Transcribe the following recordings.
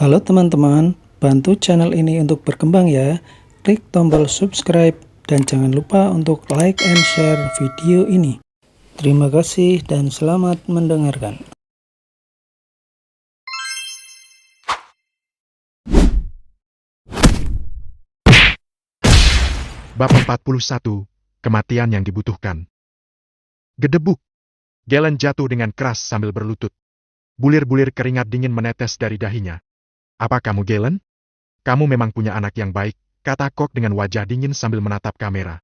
Halo teman-teman, bantu channel ini untuk berkembang ya. Klik tombol subscribe dan jangan lupa untuk like and share video ini. Terima kasih dan selamat mendengarkan. Bab 41, Kematian yang dibutuhkan. Gedebuk. Galen jatuh dengan keras sambil berlutut. Bulir-bulir keringat dingin menetes dari dahinya. Apa kamu, Galen? Kamu memang punya anak yang baik, kata Kok dengan wajah dingin sambil menatap kamera.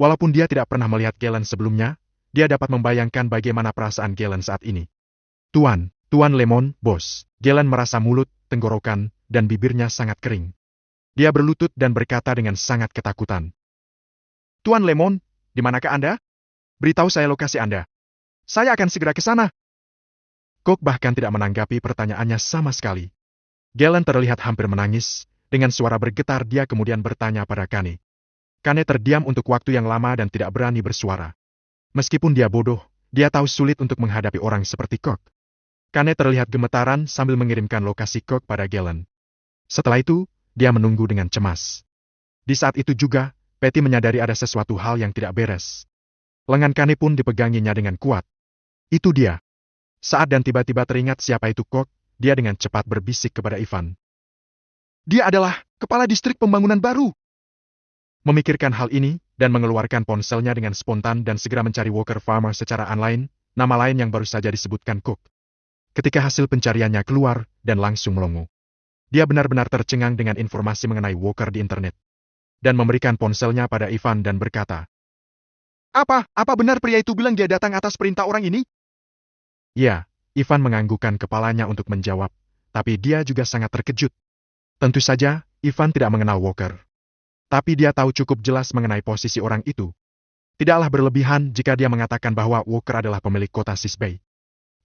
Walaupun dia tidak pernah melihat Galen sebelumnya, dia dapat membayangkan bagaimana perasaan Galen saat ini. Tuan Lemon, bos. Galen merasa mulut, tenggorokan, dan bibirnya sangat kering. Dia berlutut dan berkata dengan sangat ketakutan. Tuan Lemon, di manakah Anda? Beritahu saya lokasi Anda. Saya akan segera ke sana. Kok bahkan tidak menanggapi pertanyaannya sama sekali. Galen terlihat hampir menangis, dengan suara bergetar dia kemudian bertanya pada Kane. Kane terdiam untuk waktu yang lama dan tidak berani bersuara. Meskipun dia bodoh, dia tahu sulit untuk menghadapi orang seperti Kok. Kane terlihat gemetaran sambil mengirimkan lokasi Kok pada Galen. Setelah itu, dia menunggu dengan cemas. Di saat itu juga, Patty menyadari ada sesuatu hal yang tidak beres. Lengan Kane pun dipeganginya dengan kuat. Itu dia. Saat dan tiba-tiba teringat siapa itu Kok, dia dengan cepat berbisik kepada Ivan. Dia adalah kepala distrik pembangunan baru. Memikirkan hal ini, dan mengeluarkan ponselnya dengan spontan dan segera mencari Walker Farmer secara online, nama lain yang baru saja disebutkan Kok. Ketika hasil pencariannya keluar, dan langsung melongo. Dia benar-benar tercengang dengan informasi mengenai Walker di internet. Dan memberikan ponselnya pada Ivan dan berkata, Apa benar pria itu bilang dia datang atas perintah orang ini? Ya, Ivan menganggukkan kepalanya untuk menjawab, tapi dia juga sangat terkejut. Tentu saja, Ivan tidak mengenal Walker. Tapi dia tahu cukup jelas mengenai posisi orang itu. Tidaklah berlebihan jika dia mengatakan bahwa Walker adalah pemilik kota Sisbay.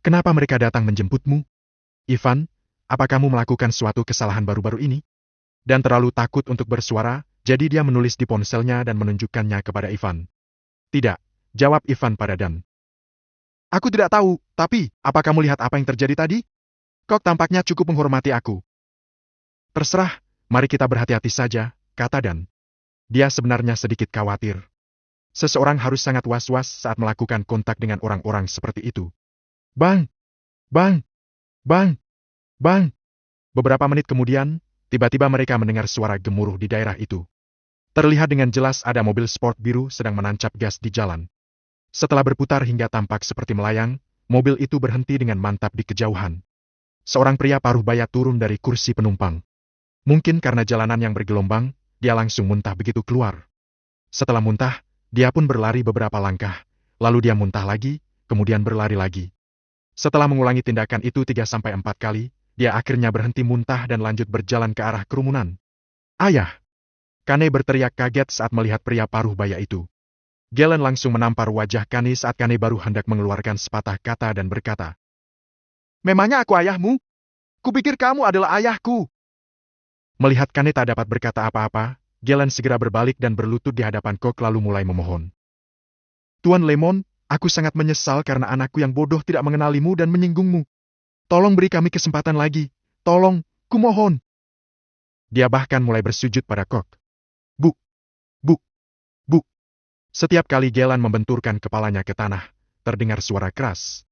Kenapa mereka datang menjemputmu? Ivan, apa kamu melakukan suatu kesalahan baru-baru ini? Dan terlalu takut untuk bersuara, jadi dia menulis di ponselnya dan menunjukkannya kepada Ivan. Tidak, jawab Ivan pada Dan. Aku tidak tahu, tapi, apa kamu lihat apa yang terjadi tadi? Kok tampaknya cukup menghormati aku. Terserah, mari kita berhati-hati saja, kata Dan. Dia sebenarnya sedikit khawatir. Seseorang harus sangat was-was saat melakukan kontak dengan orang-orang seperti itu. Bang! Bang! Bang! Bang! Beberapa menit kemudian, tiba-tiba mereka mendengar suara gemuruh di daerah itu. Terlihat dengan jelas ada mobil sport biru sedang menancap gas di jalan. Setelah berputar hingga tampak seperti melayang, mobil itu berhenti dengan mantap di kejauhan. Seorang pria paruh baya turun dari kursi penumpang. Mungkin karena jalanan yang bergelombang, dia langsung muntah begitu keluar. Setelah muntah, dia pun berlari beberapa langkah, lalu dia muntah lagi, kemudian berlari lagi. Setelah mengulangi tindakan itu 3-4 kali, dia akhirnya berhenti muntah dan lanjut berjalan ke arah kerumunan. Ayah! Kane berteriak kaget saat melihat pria paruh baya itu. Galen langsung menampar wajah Kane saat Kane baru hendak mengeluarkan sepatah kata dan berkata, Memangnya aku ayahmu? Kupikir kamu adalah ayahku. Melihat Kane tak dapat berkata apa-apa, Galen segera berbalik dan berlutut di hadapan Kok lalu mulai memohon. Tuan Lemon, aku sangat menyesal karena anakku yang bodoh tidak mengenalimu dan menyinggungmu. Tolong beri kami kesempatan lagi. Tolong, kumohon. Dia bahkan mulai bersujud pada Kok. Buk, buk, buk. Setiap kali Galen membenturkan kepalanya ke tanah, terdengar suara keras.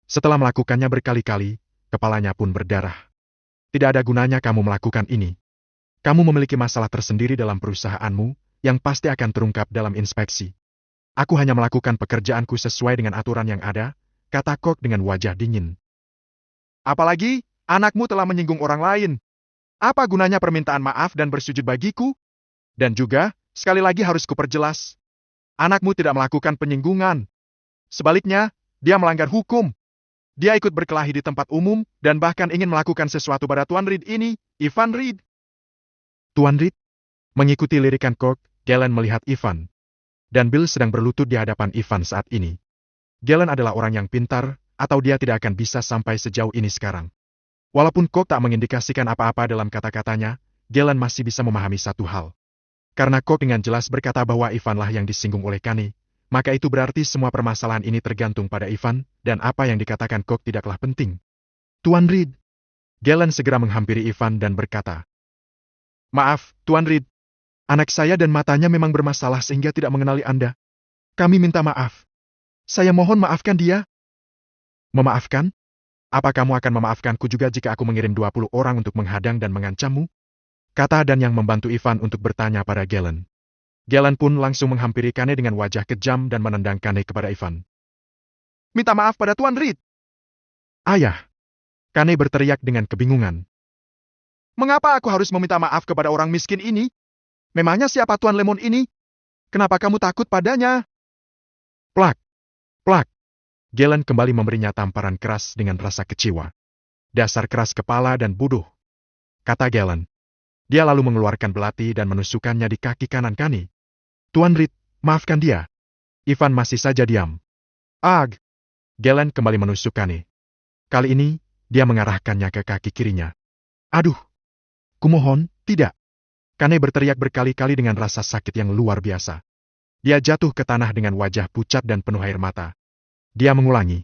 Setelah melakukannya berkali-kali, kepalanya pun berdarah. Tidak ada gunanya kamu melakukan ini. Kamu memiliki masalah tersendiri dalam perusahaanmu, yang pasti akan terungkap dalam inspeksi. Aku hanya melakukan pekerjaanku sesuai dengan aturan yang ada, kata Kok dengan wajah dingin. Apalagi, anakmu telah menyinggung orang lain. Apa gunanya permintaan maaf dan bersujud bagiku? Dan juga, sekali lagi harus kuperjelas. Anakmu tidak melakukan penyinggungan. Sebaliknya, dia melanggar hukum. Dia ikut berkelahi di tempat umum, dan bahkan ingin melakukan sesuatu pada Tuan Reed ini, Ivan Reed. Tuan Reed? Mengikuti lirikan Kok, Galen melihat Ivan. Dan Bill sedang berlutut di hadapan Ivan saat ini. Galen adalah orang yang pintar, atau dia tidak akan bisa sampai sejauh ini sekarang. Walaupun Kok tak mengindikasikan apa-apa dalam kata-katanya, Galen masih bisa memahami satu hal. Karena Kok dengan jelas berkata bahwa Ivanlah yang disinggung oleh Kane, maka itu berarti semua permasalahan ini tergantung pada Ivan, dan apa yang dikatakan Kok tidaklah penting. Tuan Reed. Galen segera menghampiri Ivan dan berkata, "Maaf, Tuan Reed. Anak saya dan matanya memang bermasalah sehingga tidak mengenali Anda. Kami minta maaf. Saya mohon maafkan dia." "Memaafkan? Apa kamu akan memaafkanku juga jika aku mengirim 20 orang untuk menghadang dan mengancammu?" kata Dan yang membantu Ivan untuk bertanya pada Galen. Galen pun langsung menghampiri Kane dengan wajah kejam dan menendang Kane kepada Ivan. "Minta maaf pada Tuan Reed." "Ayah!" Kane berteriak dengan kebingungan. "Mengapa aku harus meminta maaf kepada orang miskin ini? Memangnya siapa Tuan Lemon ini? Kenapa kamu takut padanya?" Plak! Plak! Galen kembali memberinya tamparan keras dengan rasa kecewa. "Dasar keras kepala dan bodoh," kata Galen. Dia lalu mengeluarkan belati dan menusukkannya di kaki kanan Kane. "Tuan Reed, maafkan dia." Ivan masih saja diam. "Ag!" Galen kembali menusuk Kane. Kali ini, dia mengarahkannya ke kaki kirinya. "Aduh! Kumohon, tidak!" Kane berteriak berkali-kali dengan rasa sakit yang luar biasa. Dia jatuh ke tanah dengan wajah pucat dan penuh air mata. Dia mengulangi,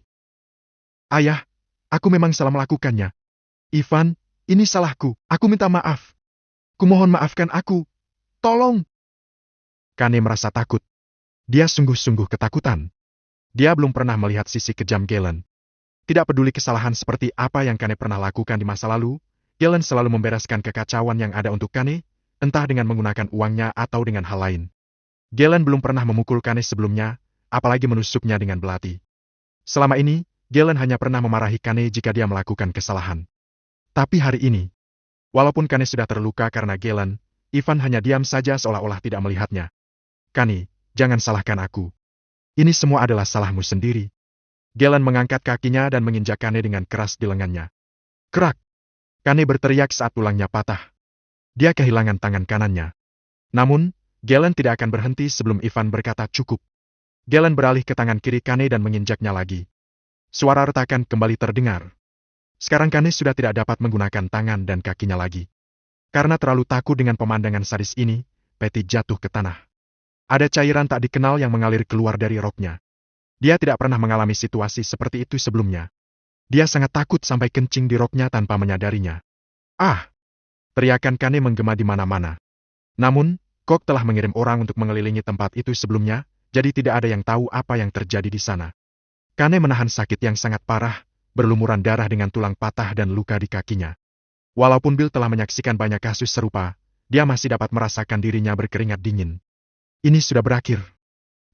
"Ayah, aku memang salah melakukannya. Ivan, ini salahku. Aku minta maaf. Kumohon maafkan aku. Tolong!" Kane merasa takut. Dia sungguh-sungguh ketakutan. Dia belum pernah melihat sisi kejam Galen. Tidak peduli kesalahan seperti apa yang Kane pernah lakukan di masa lalu, Galen selalu membereskan kekacauan yang ada untuk Kane, entah dengan menggunakan uangnya atau dengan hal lain. Galen belum pernah memukul Kane sebelumnya, apalagi menusuknya dengan belati. Selama ini, Galen hanya pernah memarahi Kane jika dia melakukan kesalahan. Tapi hari ini, walaupun Kane sudah terluka karena Galen, Ivan hanya diam saja seolah-olah tidak melihatnya. "Kane, jangan salahkan aku. Ini semua adalah salahmu sendiri." Galen mengangkat kakinya dan menginjak Kane dengan keras di lengannya. Kerak! Kane berteriak saat tulangnya patah. Dia kehilangan tangan kanannya. Namun, Galen tidak akan berhenti sebelum Ivan berkata cukup. Galen beralih ke tangan kiri Kane dan menginjaknya lagi. Suara retakan kembali terdengar. Sekarang Kane sudah tidak dapat menggunakan tangan dan kakinya lagi. Karena terlalu takut dengan pemandangan sadis ini, Patty jatuh ke tanah. Ada cairan tak dikenal yang mengalir keluar dari roknya. Dia tidak pernah mengalami situasi seperti itu sebelumnya. Dia sangat takut sampai kencing di roknya tanpa menyadarinya. "Ah!" Teriakan Kane menggema di mana-mana. Namun, Kok telah mengirim orang untuk mengelilingi tempat itu sebelumnya, jadi tidak ada yang tahu apa yang terjadi di sana. Kane menahan sakit yang sangat parah, berlumuran darah dengan tulang patah dan luka di kakinya. Walaupun Bill telah menyaksikan banyak kasus serupa, dia masih dapat merasakan dirinya berkeringat dingin. Ini sudah berakhir.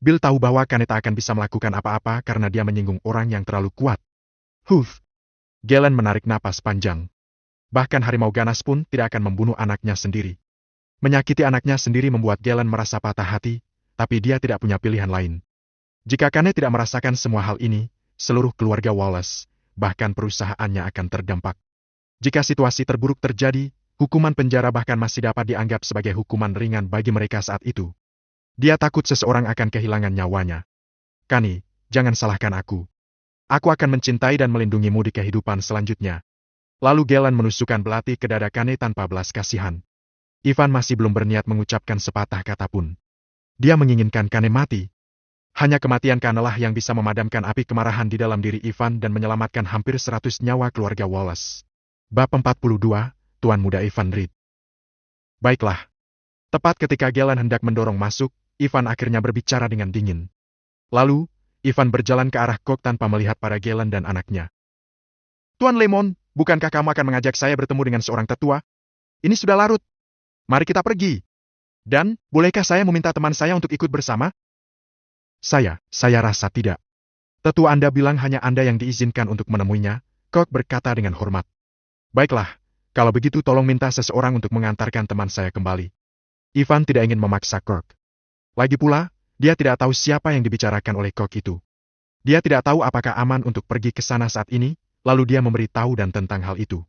Bill tahu bahwa Kane tak akan bisa melakukan apa-apa karena dia menyinggung orang yang terlalu kuat. Huff! Galen menarik napas panjang. Bahkan harimau ganas pun tidak akan membunuh anaknya sendiri. Menyakiti anaknya sendiri membuat Galen merasa patah hati, tapi dia tidak punya pilihan lain. Jika Kane tidak merasakan semua hal ini, seluruh keluarga Wallace, bahkan perusahaannya akan terdampak. Jika situasi terburuk terjadi, hukuman penjara bahkan masih dapat dianggap sebagai hukuman ringan bagi mereka saat itu. Dia takut seseorang akan kehilangan nyawanya. "Kane, jangan salahkan aku. Aku akan mencintai dan melindungimu di kehidupan selanjutnya." Lalu Galen menusukkan belati ke dada Kane tanpa belas kasihan. Ivan masih belum berniat mengucapkan sepatah kata pun. Dia menginginkan Kane mati. Hanya kematian Kane lah yang bisa memadamkan api kemarahan di dalam diri Ivan dan menyelamatkan hampir 100 nyawa keluarga Wallace. Bab 42, Tuan Muda Ivan Reed. "Baiklah." Tepat ketika Galen hendak mendorong masuk, Ivan akhirnya berbicara dengan dingin. Lalu, Ivan berjalan ke arah Kok tanpa melihat pada Galen dan anaknya. "Tuan Lemon, bukankah kamu akan mengajak saya bertemu dengan seorang tetua? Ini sudah larut. Mari kita pergi. Dan, bolehkah saya meminta teman saya untuk ikut bersama?" Saya rasa tidak. Tetua Anda bilang hanya Anda yang diizinkan untuk menemuinya," Kok berkata dengan hormat. "Baiklah, kalau begitu tolong minta seseorang untuk mengantarkan teman saya kembali." Ivan tidak ingin memaksa Kok. Lagi pula, dia tidak tahu siapa yang dibicarakan oleh Kok itu. Dia tidak tahu apakah aman untuk pergi ke sana saat ini, lalu dia memberi tahu dan tentang hal itu.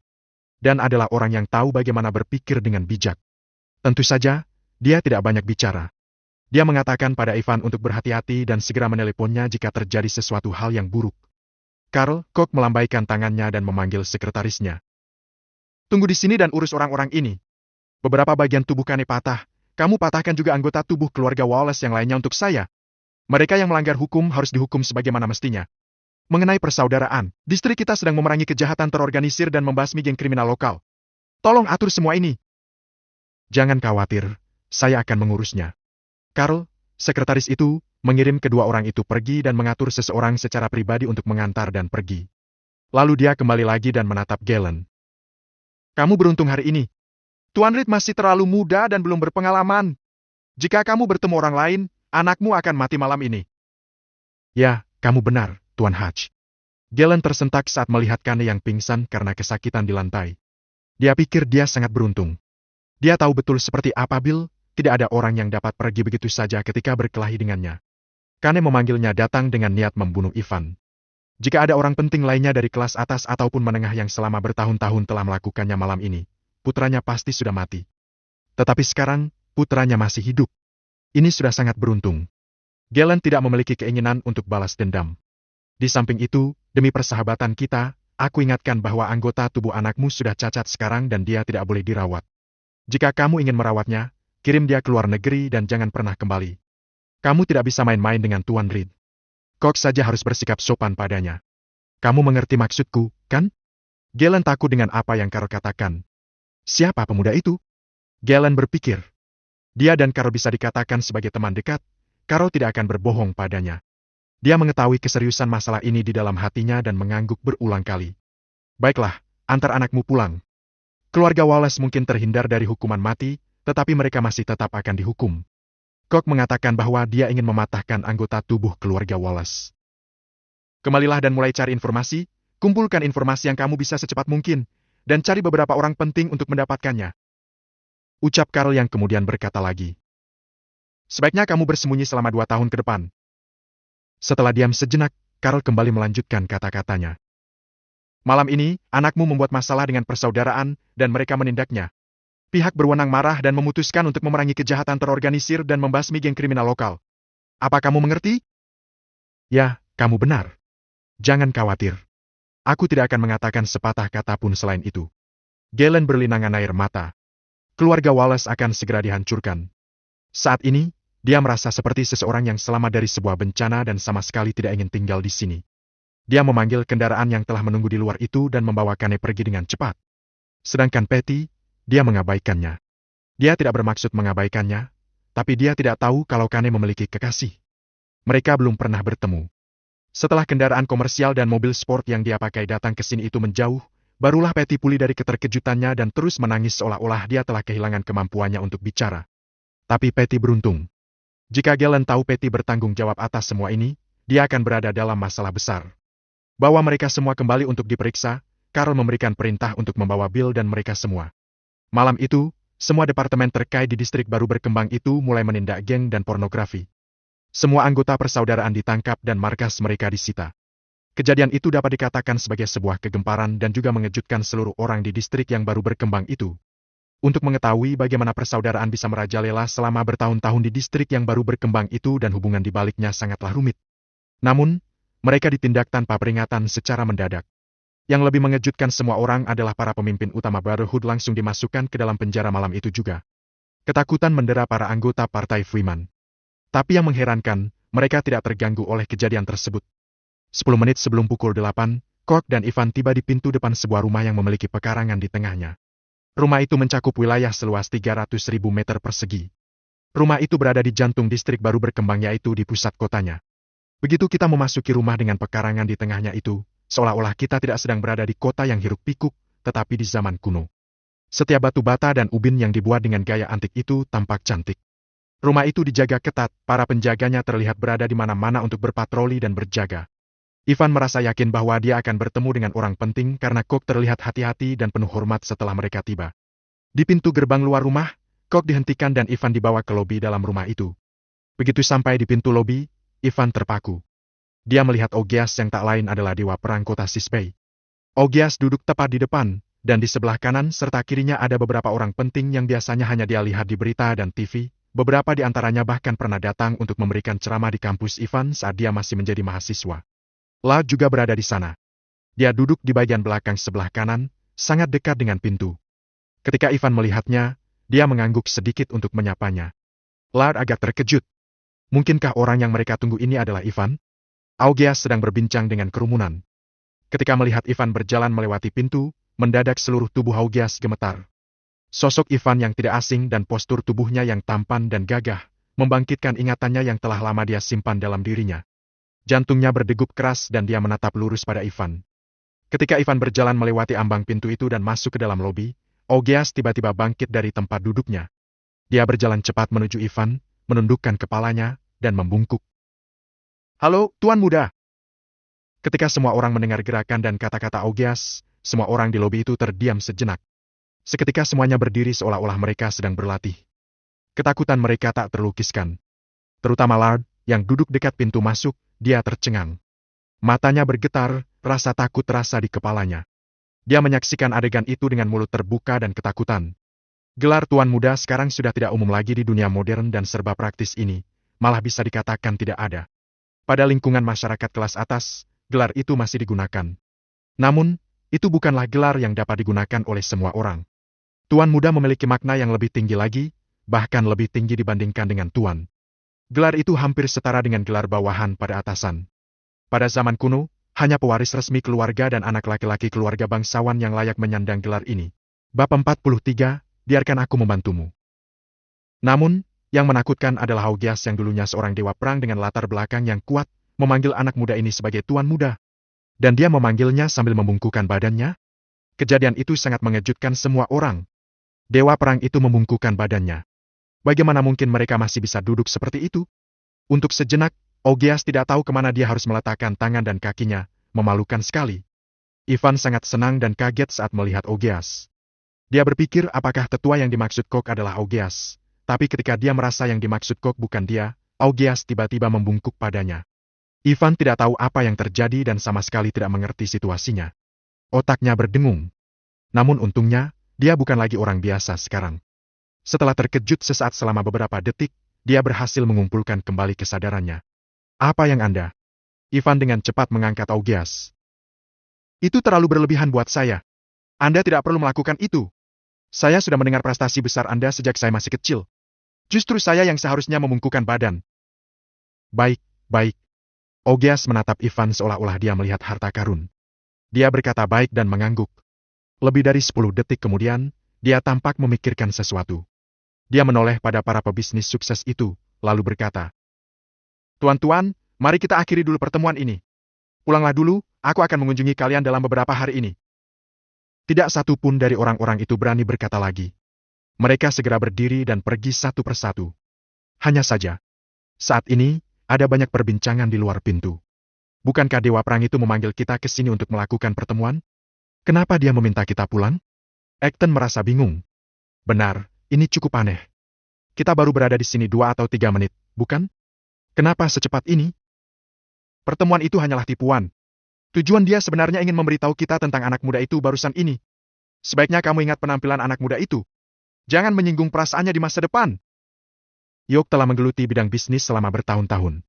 Dan adalah orang yang tahu bagaimana berpikir dengan bijak. Tentu saja, dia tidak banyak bicara. Dia mengatakan pada Ivan untuk berhati-hati dan segera meneleponnya jika terjadi sesuatu hal yang buruk. Karl, Kok melambaikan tangannya dan memanggil sekretarisnya. "Tunggu di sini dan urus orang-orang ini. Beberapa bagian tubuh Kane patah. Kamu patahkan juga anggota tubuh keluarga Wallace yang lainnya untuk saya. Mereka yang melanggar hukum harus dihukum sebagaimana mestinya." Mengenai persaudaraan, distrik kita sedang memerangi kejahatan terorganisir dan membasmi geng kriminal lokal. Tolong atur semua ini. Jangan khawatir, saya akan mengurusnya. Karl, sekretaris itu, mengirim kedua orang itu pergi dan mengatur seseorang secara pribadi untuk mengantar dan pergi. Lalu dia kembali lagi dan menatap Galen. Kamu beruntung hari ini. Tuan Reed masih terlalu muda dan belum berpengalaman. Jika kamu bertemu orang lain, anakmu akan mati malam ini. Ya, kamu benar, Tuan Hatch. Galen tersentak saat melihat Kane yang pingsan karena kesakitan di lantai. Dia pikir dia sangat beruntung. Dia tahu betul seperti apa Bill, tidak ada orang yang dapat pergi begitu saja ketika berkelahi dengannya. Kane memanggilnya datang dengan niat membunuh Ivan. Jika ada orang penting lainnya dari kelas atas ataupun menengah yang selama bertahun-tahun telah melakukannya malam ini, putranya pasti sudah mati. Tetapi sekarang, putranya masih hidup. Ini sudah sangat beruntung. Galen tidak memiliki keinginan untuk balas dendam. Di samping itu, demi persahabatan kita, aku ingatkan bahwa anggota tubuh anakmu sudah cacat sekarang dan dia tidak boleh dirawat. Jika kamu ingin merawatnya, kirim dia ke luar negeri dan jangan pernah kembali. Kamu tidak bisa main-main dengan Tuan Reed. Kok saja harus bersikap sopan padanya. Kamu mengerti maksudku, kan? Galen takut dengan apa yang Karl katakan. Siapa pemuda itu? Galen berpikir. Dia dan Karl bisa dikatakan sebagai teman dekat, Karl tidak akan berbohong padanya. Dia mengetahui keseriusan masalah ini di dalam hatinya dan mengangguk berulang kali. Baiklah, antar anakmu pulang. Keluarga Wallace mungkin terhindar dari hukuman mati, tetapi mereka masih tetap akan dihukum. Cook mengatakan bahwa dia ingin mematahkan anggota tubuh keluarga Wallace. Kembalilah dan mulai cari informasi, kumpulkan informasi yang kamu bisa secepat mungkin, dan cari beberapa orang penting untuk mendapatkannya. Ucap Karl yang kemudian berkata lagi. Sebaiknya kamu bersembunyi selama 2 tahun ke depan. Setelah diam sejenak, Karl kembali melanjutkan kata-katanya. Malam ini, anakmu membuat masalah dengan persaudaraan, dan mereka menindaknya. Pihak berwenang marah dan memutuskan untuk memerangi kejahatan terorganisir dan membasmi geng kriminal lokal. Apa kamu mengerti? Ya, kamu benar. Jangan khawatir. Aku tidak akan mengatakan sepatah kata pun selain itu. Galen berlinangan air mata. Keluarga Wallace akan segera dihancurkan. Saat ini, dia merasa seperti seseorang yang selamat dari sebuah bencana dan sama sekali tidak ingin tinggal di sini. Dia memanggil kendaraan yang telah menunggu di luar itu dan membawa Kane pergi dengan cepat. Sedangkan Patty, dia mengabaikannya. Dia tidak bermaksud mengabaikannya, tapi dia tidak tahu kalau Kane memiliki kekasih. Mereka belum pernah bertemu. Setelah kendaraan komersial dan mobil sport yang dia pakai datang ke sini itu menjauh, barulah Patty pulih dari keterkejutannya dan terus menangis seolah-olah dia telah kehilangan kemampuannya untuk bicara. Tapi Patty beruntung. Jika Galen tahu Patty bertanggung jawab atas semua ini, dia akan berada dalam masalah besar. Bawa mereka semua kembali untuk diperiksa, Karl memberikan perintah untuk membawa Bill dan mereka semua. Malam itu, semua departemen terkait di distrik baru berkembang itu mulai menindak geng dan pornografi. Semua anggota persaudaraan ditangkap dan markas mereka disita. Kejadian itu dapat dikatakan sebagai sebuah kegemparan dan juga mengejutkan seluruh orang di distrik yang baru berkembang itu. Untuk mengetahui bagaimana persaudaraan bisa merajalela selama bertahun-tahun di distrik yang baru berkembang itu dan hubungan di baliknya sangatlah rumit. Namun, mereka ditindak tanpa peringatan secara mendadak. Yang lebih mengejutkan semua orang adalah para pemimpin utama Brotherhood langsung dimasukkan ke dalam penjara malam itu juga. Ketakutan mendera para anggota Partai Freeman. Tapi yang mengherankan, mereka tidak terganggu oleh kejadian tersebut. 10 menit sebelum pukul 8, Cork dan Ivan tiba di pintu depan sebuah rumah yang memiliki pekarangan di tengahnya. Rumah itu mencakup wilayah seluas 300.000 meter persegi. Rumah itu berada di jantung distrik baru berkembang yaitu di pusat kotanya. Begitu kita memasuki rumah dengan pekarangan di tengahnya itu, seolah-olah kita tidak sedang berada di kota yang hiruk-pikuk, tetapi di zaman kuno. Setiap batu bata dan ubin yang dibuat dengan gaya antik itu tampak cantik. Rumah itu dijaga ketat, para penjaganya terlihat berada di mana-mana untuk berpatroli dan berjaga. Ivan merasa yakin bahwa dia akan bertemu dengan orang penting karena Kok terlihat hati-hati dan penuh hormat setelah mereka tiba. Di pintu gerbang luar rumah, Kok dihentikan dan Ivan dibawa ke lobi dalam rumah itu. Begitu sampai di pintu lobi, Ivan terpaku. Dia melihat Ogias yang tak lain adalah dewa perang kota Sisbey. Ogias duduk tepat di depan, dan di sebelah kanan serta kirinya ada beberapa orang penting yang biasanya hanya dia lihat di berita dan TV. Beberapa di antaranya bahkan pernah datang untuk memberikan ceramah di kampus Ivan saat dia masih menjadi mahasiswa. La juga berada di sana. Dia duduk di bagian belakang sebelah kanan, sangat dekat dengan pintu. Ketika Ivan melihatnya, dia mengangguk sedikit untuk menyapanya. La agak terkejut. Mungkinkah orang yang mereka tunggu ini adalah Ivan? Augeas sedang berbincang dengan kerumunan. Ketika melihat Ivan berjalan melewati pintu, mendadak seluruh tubuh Augeas gemetar. Sosok Ivan yang tidak asing dan postur tubuhnya yang tampan dan gagah, membangkitkan ingatannya yang telah lama dia simpan dalam dirinya. Jantungnya berdegup keras dan dia menatap lurus pada Ivan. Ketika Ivan berjalan melewati ambang pintu itu dan masuk ke dalam lobi, Augeas tiba-tiba bangkit dari tempat duduknya. Dia berjalan cepat menuju Ivan, menundukkan kepalanya, dan membungkuk. "Halo, Tuan Muda!" Ketika semua orang mendengar gerakan dan kata-kata Augeas, semua orang di lobi itu terdiam sejenak. Seketika semuanya berdiri seolah-olah mereka sedang berlatih. Ketakutan mereka tak terlukiskan. Terutama Lard, yang duduk dekat pintu masuk, dia tercengang. Matanya bergetar, rasa takut terasa di kepalanya. Dia menyaksikan adegan itu dengan mulut terbuka dan ketakutan. Gelar Tuan Muda sekarang sudah tidak umum lagi di dunia modern dan serba praktis ini, malah bisa dikatakan tidak ada. Pada lingkungan masyarakat kelas atas, gelar itu masih digunakan. Namun, itu bukanlah gelar yang dapat digunakan oleh semua orang. Tuan Muda memiliki makna yang lebih tinggi lagi, bahkan lebih tinggi dibandingkan dengan Tuan. Gelar itu hampir setara dengan gelar bawahan pada atasan. Pada zaman kuno, hanya pewaris resmi keluarga dan anak laki-laki keluarga bangsawan yang layak menyandang gelar ini. Bab 43, biarkan aku membantumu. Namun, yang menakutkan adalah Augeas yang dulunya seorang dewa perang dengan latar belakang yang kuat, memanggil anak muda ini sebagai Tuan Muda. Dan dia memanggilnya sambil membungkukkan badannya. Kejadian itu sangat mengejutkan semua orang. Dewa perang itu membungkukkan badannya. Bagaimana mungkin mereka masih bisa duduk seperti itu? Untuk sejenak, Augeas tidak tahu kemana dia harus meletakkan tangan dan kakinya, memalukan sekali. Ivan sangat senang dan kaget saat melihat Augeas. Dia berpikir apakah tetua yang dimaksud Kok adalah Augeas. Tapi ketika dia merasa yang dimaksud Kok bukan dia, Augeas tiba-tiba membungkuk padanya. Ivan tidak tahu apa yang terjadi dan sama sekali tidak mengerti situasinya. Otaknya berdengung. Namun untungnya, dia bukan lagi orang biasa sekarang. Setelah terkejut sesaat selama beberapa detik, dia berhasil mengumpulkan kembali kesadarannya. "Apa yang Anda?" Ivan dengan cepat mengangkat Augeas. "Itu terlalu berlebihan buat saya. Anda tidak perlu melakukan itu. Saya sudah mendengar prestasi besar Anda sejak saya masih kecil. Justru saya yang seharusnya membungkukkan badan." "Baik, baik." Augeas menatap Ivan seolah-olah dia melihat harta karun. Dia berkata baik dan mengangguk. Lebih dari 10 detik kemudian, dia tampak memikirkan sesuatu. Dia menoleh pada para pebisnis sukses itu, lalu berkata, "Tuan-tuan, mari kita akhiri dulu pertemuan ini. Pulanglah dulu, aku akan mengunjungi kalian dalam beberapa hari ini." Tidak satu pun dari orang-orang itu berani berkata lagi. Mereka segera berdiri dan pergi satu persatu. Hanya saja, saat ini, ada banyak perbincangan di luar pintu. Bukankah Dewa Perang itu memanggil kita ke sini untuk melakukan pertemuan? Kenapa dia meminta kita pulang? Acton merasa bingung. Benar, ini cukup aneh. Kita baru berada di sini 2 atau 3 menit, bukan? Kenapa secepat ini? Pertemuan itu hanyalah tipuan. Tujuan dia sebenarnya ingin memberitahu kita tentang anak muda itu barusan ini. Sebaiknya kamu ingat penampilan anak muda itu. Jangan menyinggung perasaannya di masa depan. Yok telah menggeluti bidang bisnis selama bertahun-tahun.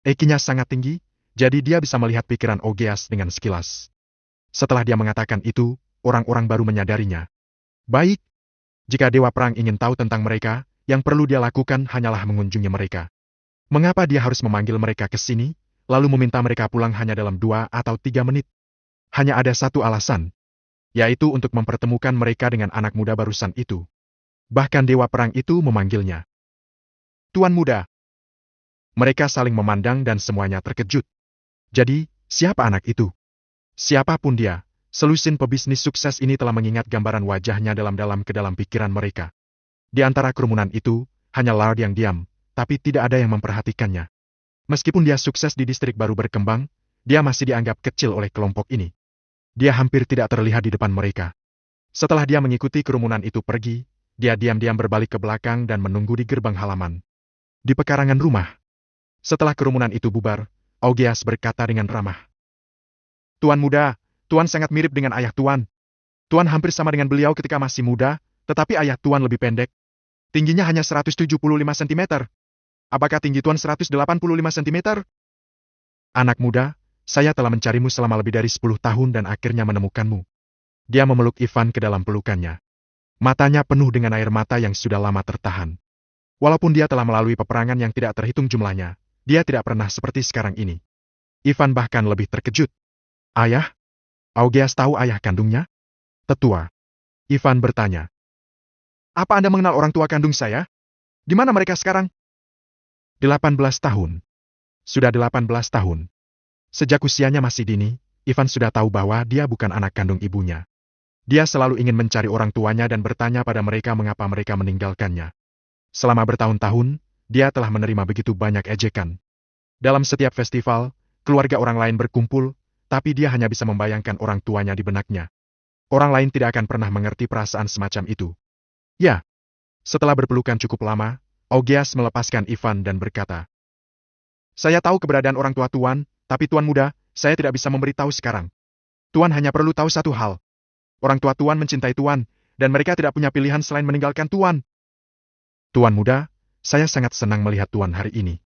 EQ-nya sangat tinggi, jadi dia bisa melihat pikiran Augeas dengan sekilas. Setelah dia mengatakan itu, orang-orang baru menyadarinya. Baik, jika Dewa Perang ingin tahu tentang mereka, yang perlu dia lakukan hanyalah mengunjungi mereka. Mengapa dia harus memanggil mereka ke sini, lalu meminta mereka pulang hanya dalam 2 atau 3 menit? Hanya ada satu alasan, yaitu untuk mempertemukan mereka dengan anak muda barusan itu. Bahkan Dewa Perang itu memanggilnya Tuan Muda. Mereka saling memandang dan semuanya terkejut. Jadi, siapa anak itu? Siapapun dia, selusin pebisnis sukses ini telah mengingat gambaran wajahnya dalam-dalam ke dalam pikiran mereka. Di antara kerumunan itu, hanya Lard yang diam, tapi tidak ada yang memperhatikannya. Meskipun dia sukses di distrik baru berkembang, dia masih dianggap kecil oleh kelompok ini. Dia hampir tidak terlihat di depan mereka. Setelah dia mengikuti kerumunan itu pergi, dia diam-diam berbalik ke belakang dan menunggu di gerbang halaman. Di pekarangan rumah. Setelah kerumunan itu bubar, Augeas berkata dengan ramah. "Tuan Muda, Tuan sangat mirip dengan ayah Tuan. Tuan hampir sama dengan beliau ketika masih muda, tetapi ayah Tuan lebih pendek. Tingginya hanya 175 cm. Apakah tinggi Tuan 185 cm? Anak muda, saya telah mencarimu selama lebih dari 10 tahun dan akhirnya menemukanmu." Dia memeluk Ivan ke dalam pelukannya. Matanya penuh dengan air mata yang sudah lama tertahan. Walaupun dia telah melalui peperangan yang tidak terhitung jumlahnya, dia tidak pernah seperti sekarang ini. Ivan bahkan lebih terkejut. Ayah? Augeas tahu ayah kandungnya? Tetua. Ivan bertanya. Apa Anda mengenal orang tua kandung saya? Di mana mereka sekarang? 18 tahun. Sudah 18 tahun. Sejak usianya masih dini, Ivan sudah tahu bahwa dia bukan anak kandung ibunya. Dia selalu ingin mencari orang tuanya dan bertanya pada mereka mengapa mereka meninggalkannya. Selama bertahun-tahun, dia telah menerima begitu banyak ejekan. Dalam setiap festival, keluarga orang lain berkumpul, tapi dia hanya bisa membayangkan orang tuanya di benaknya. Orang lain tidak akan pernah mengerti perasaan semacam itu. Ya, setelah berpelukan cukup lama, Augeas melepaskan Ivan dan berkata, Saya tahu keberadaan orang tua Tuan, tapi Tuan muda, saya tidak bisa memberitahu sekarang. Tuan hanya perlu tahu satu hal. Orang tua Tuan mencintai Tuan, dan mereka tidak punya pilihan selain meninggalkan Tuan. Tuan muda, saya sangat senang melihat Tuan hari ini.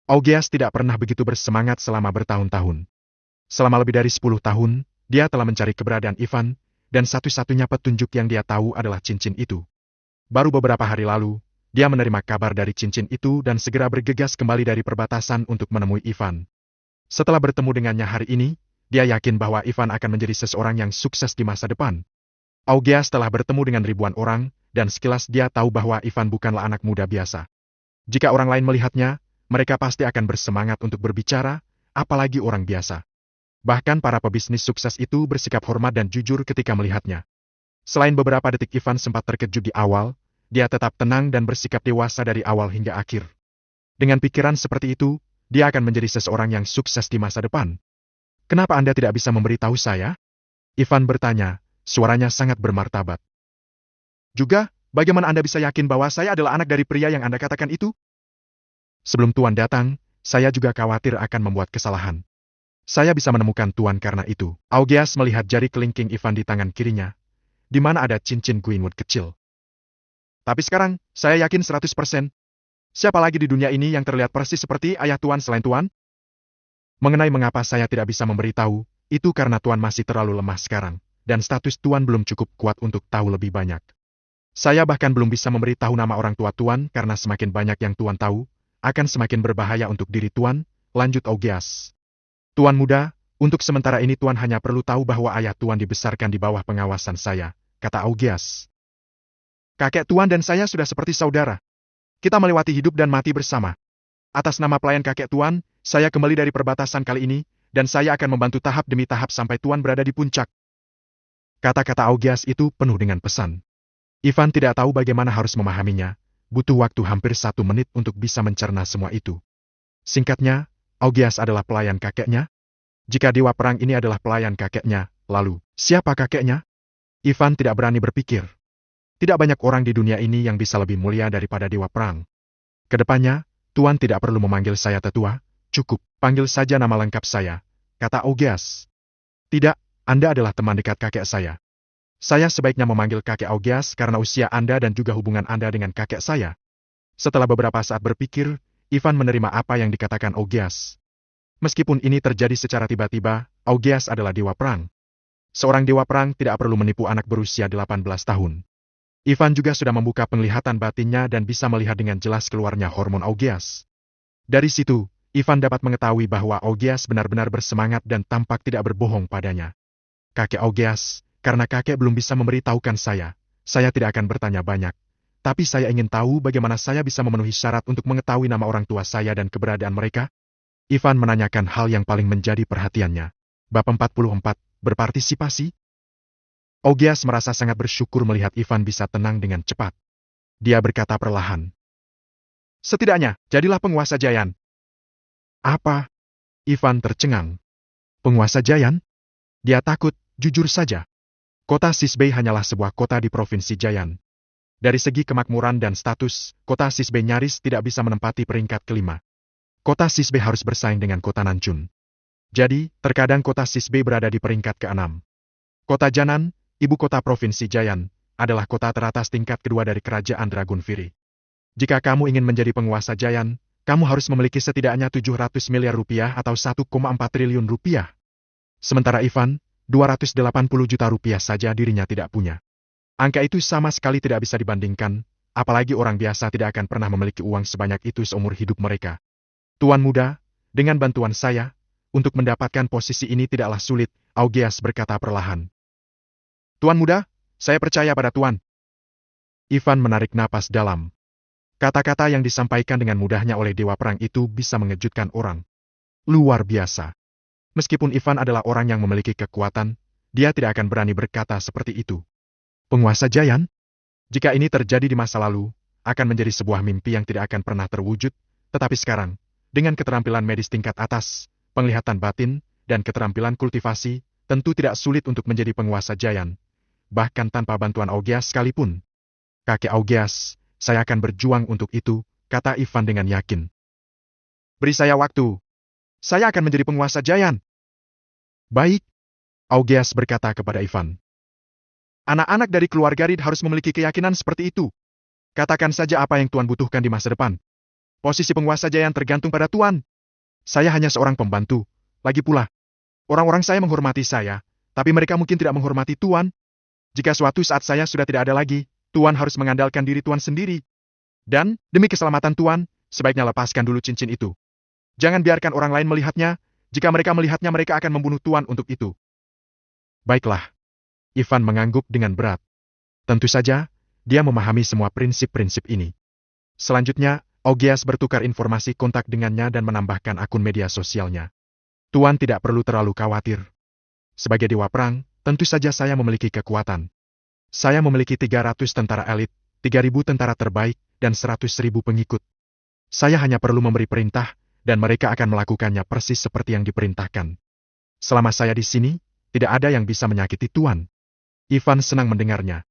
Augeas tidak pernah begitu bersemangat selama bertahun-tahun. Selama lebih dari 10 tahun, dia telah mencari keberadaan Ivan, dan satu-satunya petunjuk yang dia tahu adalah cincin itu. Baru beberapa hari lalu, dia menerima kabar dari cincin itu dan segera bergegas kembali dari perbatasan untuk menemui Ivan. Setelah bertemu dengannya hari ini, dia yakin bahwa Ivan akan menjadi seseorang yang sukses di masa depan. Augeas telah bertemu dengan ribuan orang, dan sekilas dia tahu bahwa Ivan bukanlah anak muda biasa. Jika orang lain melihatnya, mereka pasti akan bersemangat untuk berbicara, apalagi orang biasa. Bahkan para pebisnis sukses itu bersikap hormat dan jujur ketika melihatnya. Selain beberapa detik Ivan sempat terkejut di awal, dia tetap tenang dan bersikap dewasa dari awal hingga akhir. Dengan pikiran seperti itu, dia akan menjadi seseorang yang sukses di masa depan. Kenapa Anda tidak bisa memberitahu saya? Ivan bertanya, suaranya sangat bermartabat. Juga, bagaimana Anda bisa yakin bahwa saya adalah anak dari pria yang Anda katakan itu? Sebelum Tuan datang, saya juga khawatir akan membuat kesalahan. Saya bisa menemukan Tuan karena itu. Augeas melihat jari kelingking Ivan di tangan kirinya, di mana ada cincin Greenwood kecil. Tapi sekarang, saya yakin 100%. Siapa lagi di dunia ini yang terlihat persis seperti ayah Tuan selain Tuan? Mengenai mengapa saya tidak bisa memberitahu, itu karena Tuan masih terlalu lemah sekarang, dan status Tuan belum cukup kuat untuk tahu lebih banyak. Saya bahkan belum bisa memberitahu nama orang tua Tuan karena semakin banyak yang Tuan tahu, akan semakin berbahaya untuk diri Tuan, lanjut Augeas. Tuan muda, untuk sementara ini Tuan hanya perlu tahu bahwa ayah Tuan dibesarkan di bawah pengawasan saya, kata Augeas. Kakek Tuan dan saya sudah seperti saudara. Kita melewati hidup dan mati bersama. Atas nama pelayan kakek Tuan, saya kembali dari perbatasan kali ini, dan saya akan membantu tahap demi tahap sampai Tuan berada di puncak. Kata-kata Augeas itu penuh dengan pesan. Ivan tidak tahu bagaimana harus memahaminya, butuh waktu hampir 1 menit untuk bisa mencerna semua itu. Singkatnya, Augeas adalah pelayan kakeknya. Jika dewa perang ini adalah pelayan kakeknya, lalu, siapa kakeknya? Ivan tidak berani berpikir. Tidak banyak orang di dunia ini yang bisa lebih mulia daripada dewa perang. Kedepannya, Tuan tidak perlu memanggil saya tetua, cukup, panggil saja nama lengkap saya, kata Augeas. Tidak, Anda adalah teman dekat kakek saya. Saya sebaiknya memanggil kakek Augeas karena usia Anda dan juga hubungan Anda dengan kakek saya. Setelah beberapa saat berpikir, Ivan menerima apa yang dikatakan Augeas. Meskipun ini terjadi secara tiba-tiba, Augeas adalah dewa perang. Seorang dewa perang tidak perlu menipu anak berusia 18 tahun. Ivan juga sudah membuka penglihatan batinnya dan bisa melihat dengan jelas keluarnya hormon Augeas. Dari situ, Ivan dapat mengetahui bahwa Augeas benar-benar bersemangat dan tampak tidak berbohong padanya. Kakek Augeas, karena kakek belum bisa memberitahukan saya tidak akan bertanya banyak. Tapi saya ingin tahu bagaimana saya bisa memenuhi syarat untuk mengetahui nama orang tua saya dan keberadaan mereka. Ivan menanyakan hal yang paling menjadi perhatiannya. Bab 44, berpartisipasi? Augeas merasa sangat bersyukur melihat Ivan bisa tenang dengan cepat. Dia berkata perlahan. Setidaknya, jadilah penguasa Jayan. Apa? Ivan tercengang. Penguasa Jayan? Dia takut, jujur saja. Kota Sisbei hanyalah sebuah kota di Provinsi Jayan. Dari segi kemakmuran dan status, kota Sisbei nyaris tidak bisa menempati peringkat kelima. Kota Sisbei harus bersaing dengan kota Nanchun. Jadi, terkadang kota Sisbei berada di peringkat ke-6. Kota Janan, ibu kota Provinsi Jayan, adalah kota teratas tingkat kedua dari kerajaan Dragonfiri. Jika kamu ingin menjadi penguasa Jayan, kamu harus memiliki setidaknya 700 miliar rupiah atau 1,4 triliun rupiah. Sementara Ivan, 280 juta rupiah saja dirinya tidak punya. Angka itu sama sekali tidak bisa dibandingkan, apalagi orang biasa tidak akan pernah memiliki uang sebanyak itu seumur hidup mereka. Tuan muda, dengan bantuan saya, untuk mendapatkan posisi ini tidaklah sulit, Augeas berkata perlahan. Tuan muda, saya percaya pada Tuan. Ivan menarik napas dalam. Kata-kata yang disampaikan dengan mudahnya oleh Dewa Perang itu bisa mengejutkan orang. Luar biasa. Meskipun Ivan adalah orang yang memiliki kekuatan, dia tidak akan berani berkata seperti itu. Penguasa Giant? Jika ini terjadi di masa lalu, akan menjadi sebuah mimpi yang tidak akan pernah terwujud, tetapi sekarang, dengan keterampilan medis tingkat atas, penglihatan batin, dan keterampilan kultivasi, tentu tidak sulit untuk menjadi penguasa Giant. Bahkan tanpa bantuan Augeas sekalipun. Kakek Augeas, saya akan berjuang untuk itu, kata Ivan dengan yakin. Beri saya waktu. Saya akan menjadi penguasa Giant. Baik, Augeas berkata kepada Ivan. Anak-anak dari keluarga Reed harus memiliki keyakinan seperti itu. Katakan saja apa yang Tuan butuhkan di masa depan. Posisi penguasa Giant tergantung pada Tuan. Saya hanya seorang pembantu. Lagi pula, orang-orang saya menghormati saya, tapi mereka mungkin tidak menghormati Tuan. Jika suatu saat saya sudah tidak ada lagi, Tuan harus mengandalkan diri Tuan sendiri. Dan, demi keselamatan Tuan, sebaiknya lepaskan dulu cincin itu. Jangan biarkan orang lain melihatnya. Jika mereka melihatnya, mereka akan membunuh Tuan untuk itu. Baiklah. Ivan mengangguk dengan berat. Tentu saja, dia memahami semua prinsip-prinsip ini. Selanjutnya, Augeas bertukar informasi kontak dengannya dan menambahkan akun media sosialnya. Tuan tidak perlu terlalu khawatir. Sebagai Dewa Perang, tentu saja saya memiliki kekuatan. Saya memiliki 300 tentara elit, 3.000 tentara terbaik, dan 100.000 pengikut. Saya hanya perlu memberi perintah, dan mereka akan melakukannya persis seperti yang diperintahkan. Selama saya di sini, tidak ada yang bisa menyakiti Tuan. Ivan senang mendengarnya.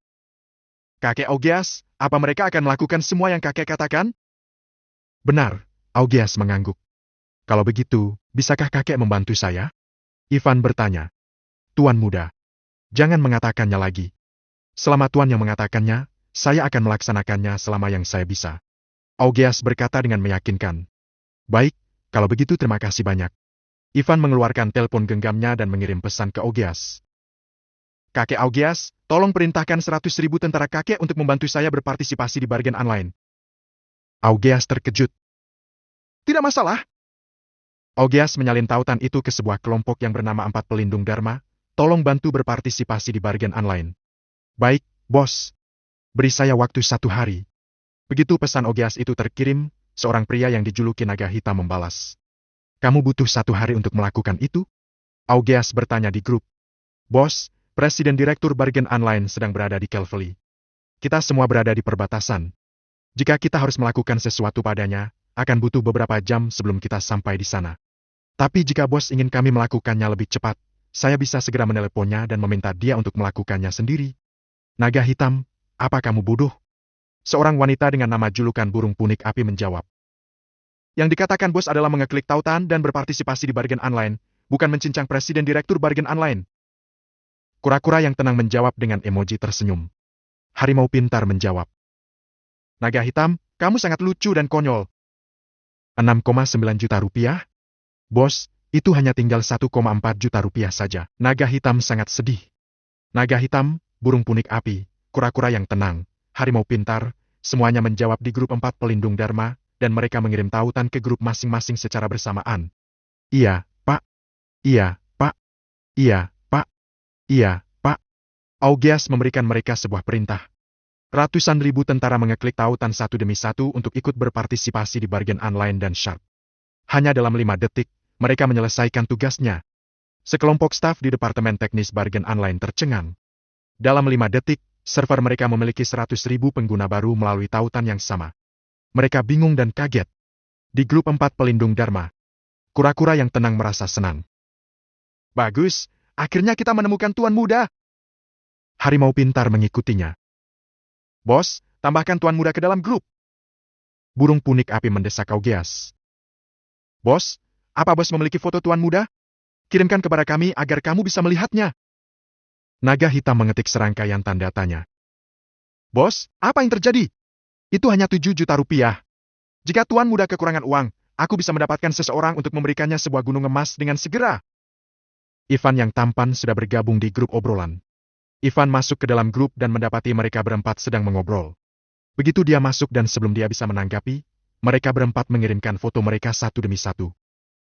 Kakek Augeas, apa mereka akan melakukan semua yang kakek katakan? Benar, Augeas mengangguk. Kalau begitu, bisakah kakek membantu saya? Ivan bertanya. Tuan muda, jangan mengatakannya lagi. Selama Tuan yang mengatakannya, saya akan melaksanakannya selama yang saya bisa. Augeas berkata dengan meyakinkan. Baik, kalau begitu terima kasih banyak. Ivan mengeluarkan telepon genggamnya dan mengirim pesan ke Augeas. Kakek Augeas, tolong perintahkan 100.000 tentara kakek untuk membantu saya berpartisipasi di bargain online. Augeas terkejut. Tidak masalah. Augeas menyalin tautan itu ke sebuah kelompok yang bernama 4 Pelindung Dharma. Tolong bantu berpartisipasi di bargain online. Baik, bos. Beri saya waktu 1 hari. Begitu pesan Augeas itu terkirim, seorang pria yang dijuluki Naga Hitam membalas. Kamu butuh 1 hari untuk melakukan itu? Augeas bertanya di grup. Bos, Presiden Direktur Bargain Online sedang berada di Calvary. Kita semua berada di perbatasan. Jika kita harus melakukan sesuatu padanya, akan butuh beberapa jam sebelum kita sampai di sana. Tapi jika bos ingin kami melakukannya lebih cepat, saya bisa segera meneleponnya dan meminta dia untuk melakukannya sendiri. Naga Hitam, apa kamu bodoh? Seorang wanita dengan nama julukan Burung Punik Api menjawab. Yang dikatakan bos adalah mengeklik tautan dan berpartisipasi di bargain online, bukan mencincang Presiden Direktur Bargain Online. Kura-kura yang tenang menjawab dengan emoji tersenyum. Harimau pintar menjawab. Naga Hitam, kamu sangat lucu dan konyol. 6,9 juta rupiah? Bos, itu hanya tinggal 1,4 juta rupiah saja. Naga Hitam sangat sedih. Naga Hitam, Burung Punik Api, kura-kura yang tenang, harimau pintar, semuanya menjawab di grup 4 Pelindung Dharma, dan mereka mengirim tautan ke grup masing-masing secara bersamaan. Iya, Pak. Iya, Pak. Iya, Pak. Iya, Pak. Augeas memberikan mereka sebuah perintah. Ratusan ribu tentara mengeklik tautan satu demi satu untuk ikut berpartisipasi di bargain online dan sharp. Hanya dalam 5 detik, mereka menyelesaikan tugasnya. Sekelompok staf di Departemen Teknis Bargain Online tercengang. Dalam 5 detik, server mereka memiliki 100.000 pengguna baru melalui tautan yang sama. Mereka bingung dan kaget. Di grup 4 Pelindung Dharma, kura-kura yang tenang merasa senang. Bagus, akhirnya kita menemukan Tuan Muda. Harimau pintar mengikutinya. Bos, tambahkan Tuan Muda ke dalam grup. Burung Punik Api mendesak Augeas. Bos, apa bos memiliki foto Tuan Muda? Kirimkan kepada kami agar kamu bisa melihatnya. Naga Hitam mengetik serangkaian tanda tanya. Bos, apa yang terjadi? Itu hanya 7 juta rupiah. Jika Tuan Muda kekurangan uang, aku bisa mendapatkan seseorang untuk memberikannya sebuah gunung emas dengan segera. Ivan yang tampan sudah bergabung di grup obrolan. Ivan masuk ke dalam grup dan mendapati mereka berempat sedang mengobrol. Begitu dia masuk dan sebelum dia bisa menanggapi, mereka berempat mengirimkan foto mereka satu demi satu.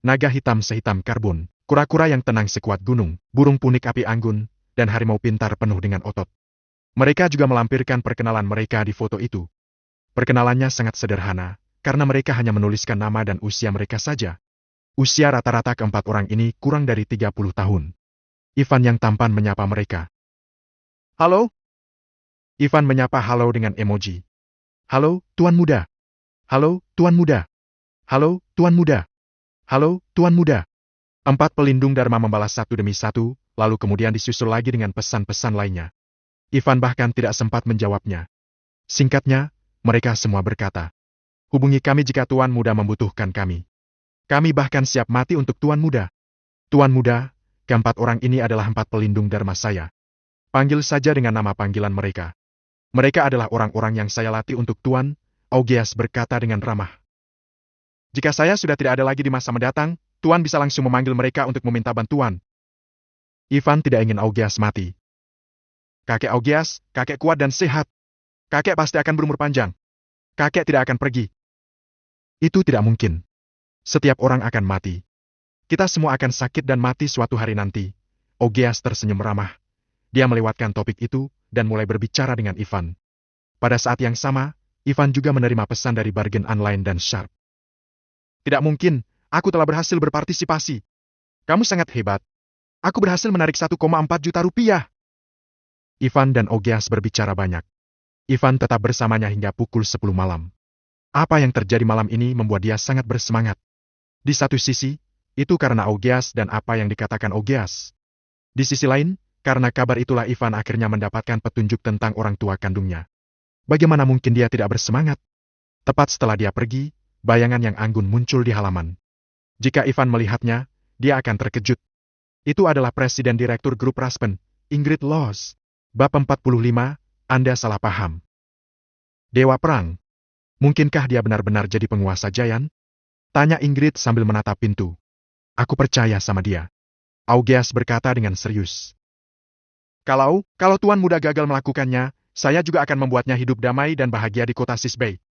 naga hitam sehitam karbon, kura-kura yang tenang sekuat gunung, burung punik api anggun, dan harimau pintar penuh dengan otot. Mereka juga melampirkan perkenalan mereka di foto itu. Perkenalannya sangat sederhana, karena mereka hanya menuliskan nama dan usia mereka saja. Usia rata-rata keempat orang ini kurang dari 30 tahun. Ivan yang tampan menyapa mereka. Halo? Ivan menyapa halo dengan emoji. Halo, Tuan Muda. Halo, Tuan Muda. Halo, Tuan Muda. Halo, Tuan Muda. 4 pelindung Dharma membalas satu demi satu, lalu kemudian disusul lagi dengan pesan-pesan lainnya. Ivan bahkan tidak sempat menjawabnya. Singkatnya, mereka semua berkata, hubungi kami jika Tuan Muda membutuhkan kami. Kami bahkan siap mati untuk Tuan Muda. Tuan Muda, keempat orang ini adalah 4 pelindung Dharma saya. Panggil saja dengan nama panggilan mereka. Mereka adalah orang-orang yang saya latih untuk Tuan, Augeas berkata dengan ramah. Jika saya sudah tidak ada lagi di masa mendatang, Tuan bisa langsung memanggil mereka untuk meminta bantuan. Ivan tidak ingin Augeas mati. Kakek Augeas, kakek kuat dan sehat. Kakek pasti akan berumur panjang. Kakek tidak akan pergi. Itu tidak mungkin. Setiap orang akan mati. Kita semua akan sakit dan mati suatu hari nanti. Augeas tersenyum ramah. Dia melewatkan topik itu, dan mulai berbicara dengan Ivan. Pada saat yang sama, Ivan juga menerima pesan dari Bargain Online dan Sharp. Tidak mungkin, aku telah berhasil berpartisipasi. Kamu sangat hebat. Aku berhasil menarik 1,4 juta rupiah. Ivan dan Augeas berbicara banyak. Ivan tetap bersamanya hingga pukul 10 malam. Apa yang terjadi malam ini membuat dia sangat bersemangat. Di satu sisi, itu karena Augeas dan apa yang dikatakan Augeas. Di sisi lain, karena kabar itulah Ivan akhirnya mendapatkan petunjuk tentang orang tua kandungnya. Bagaimana mungkin dia tidak bersemangat? Tepat setelah dia pergi, bayangan yang anggun muncul di halaman. Jika Ivan melihatnya, dia akan terkejut. Itu adalah Presiden Direktur Grup Raspen, Ingrid Loos. Bab 45, Anda salah paham. Dewa Perang. Mungkinkah dia benar-benar jadi penguasa Giant? Tanya Ingrid sambil menatap pintu. Aku percaya sama dia. Augeas berkata dengan serius. Kalau Tuan Muda gagal melakukannya, saya juga akan membuatnya hidup damai dan bahagia di kota Sisbei.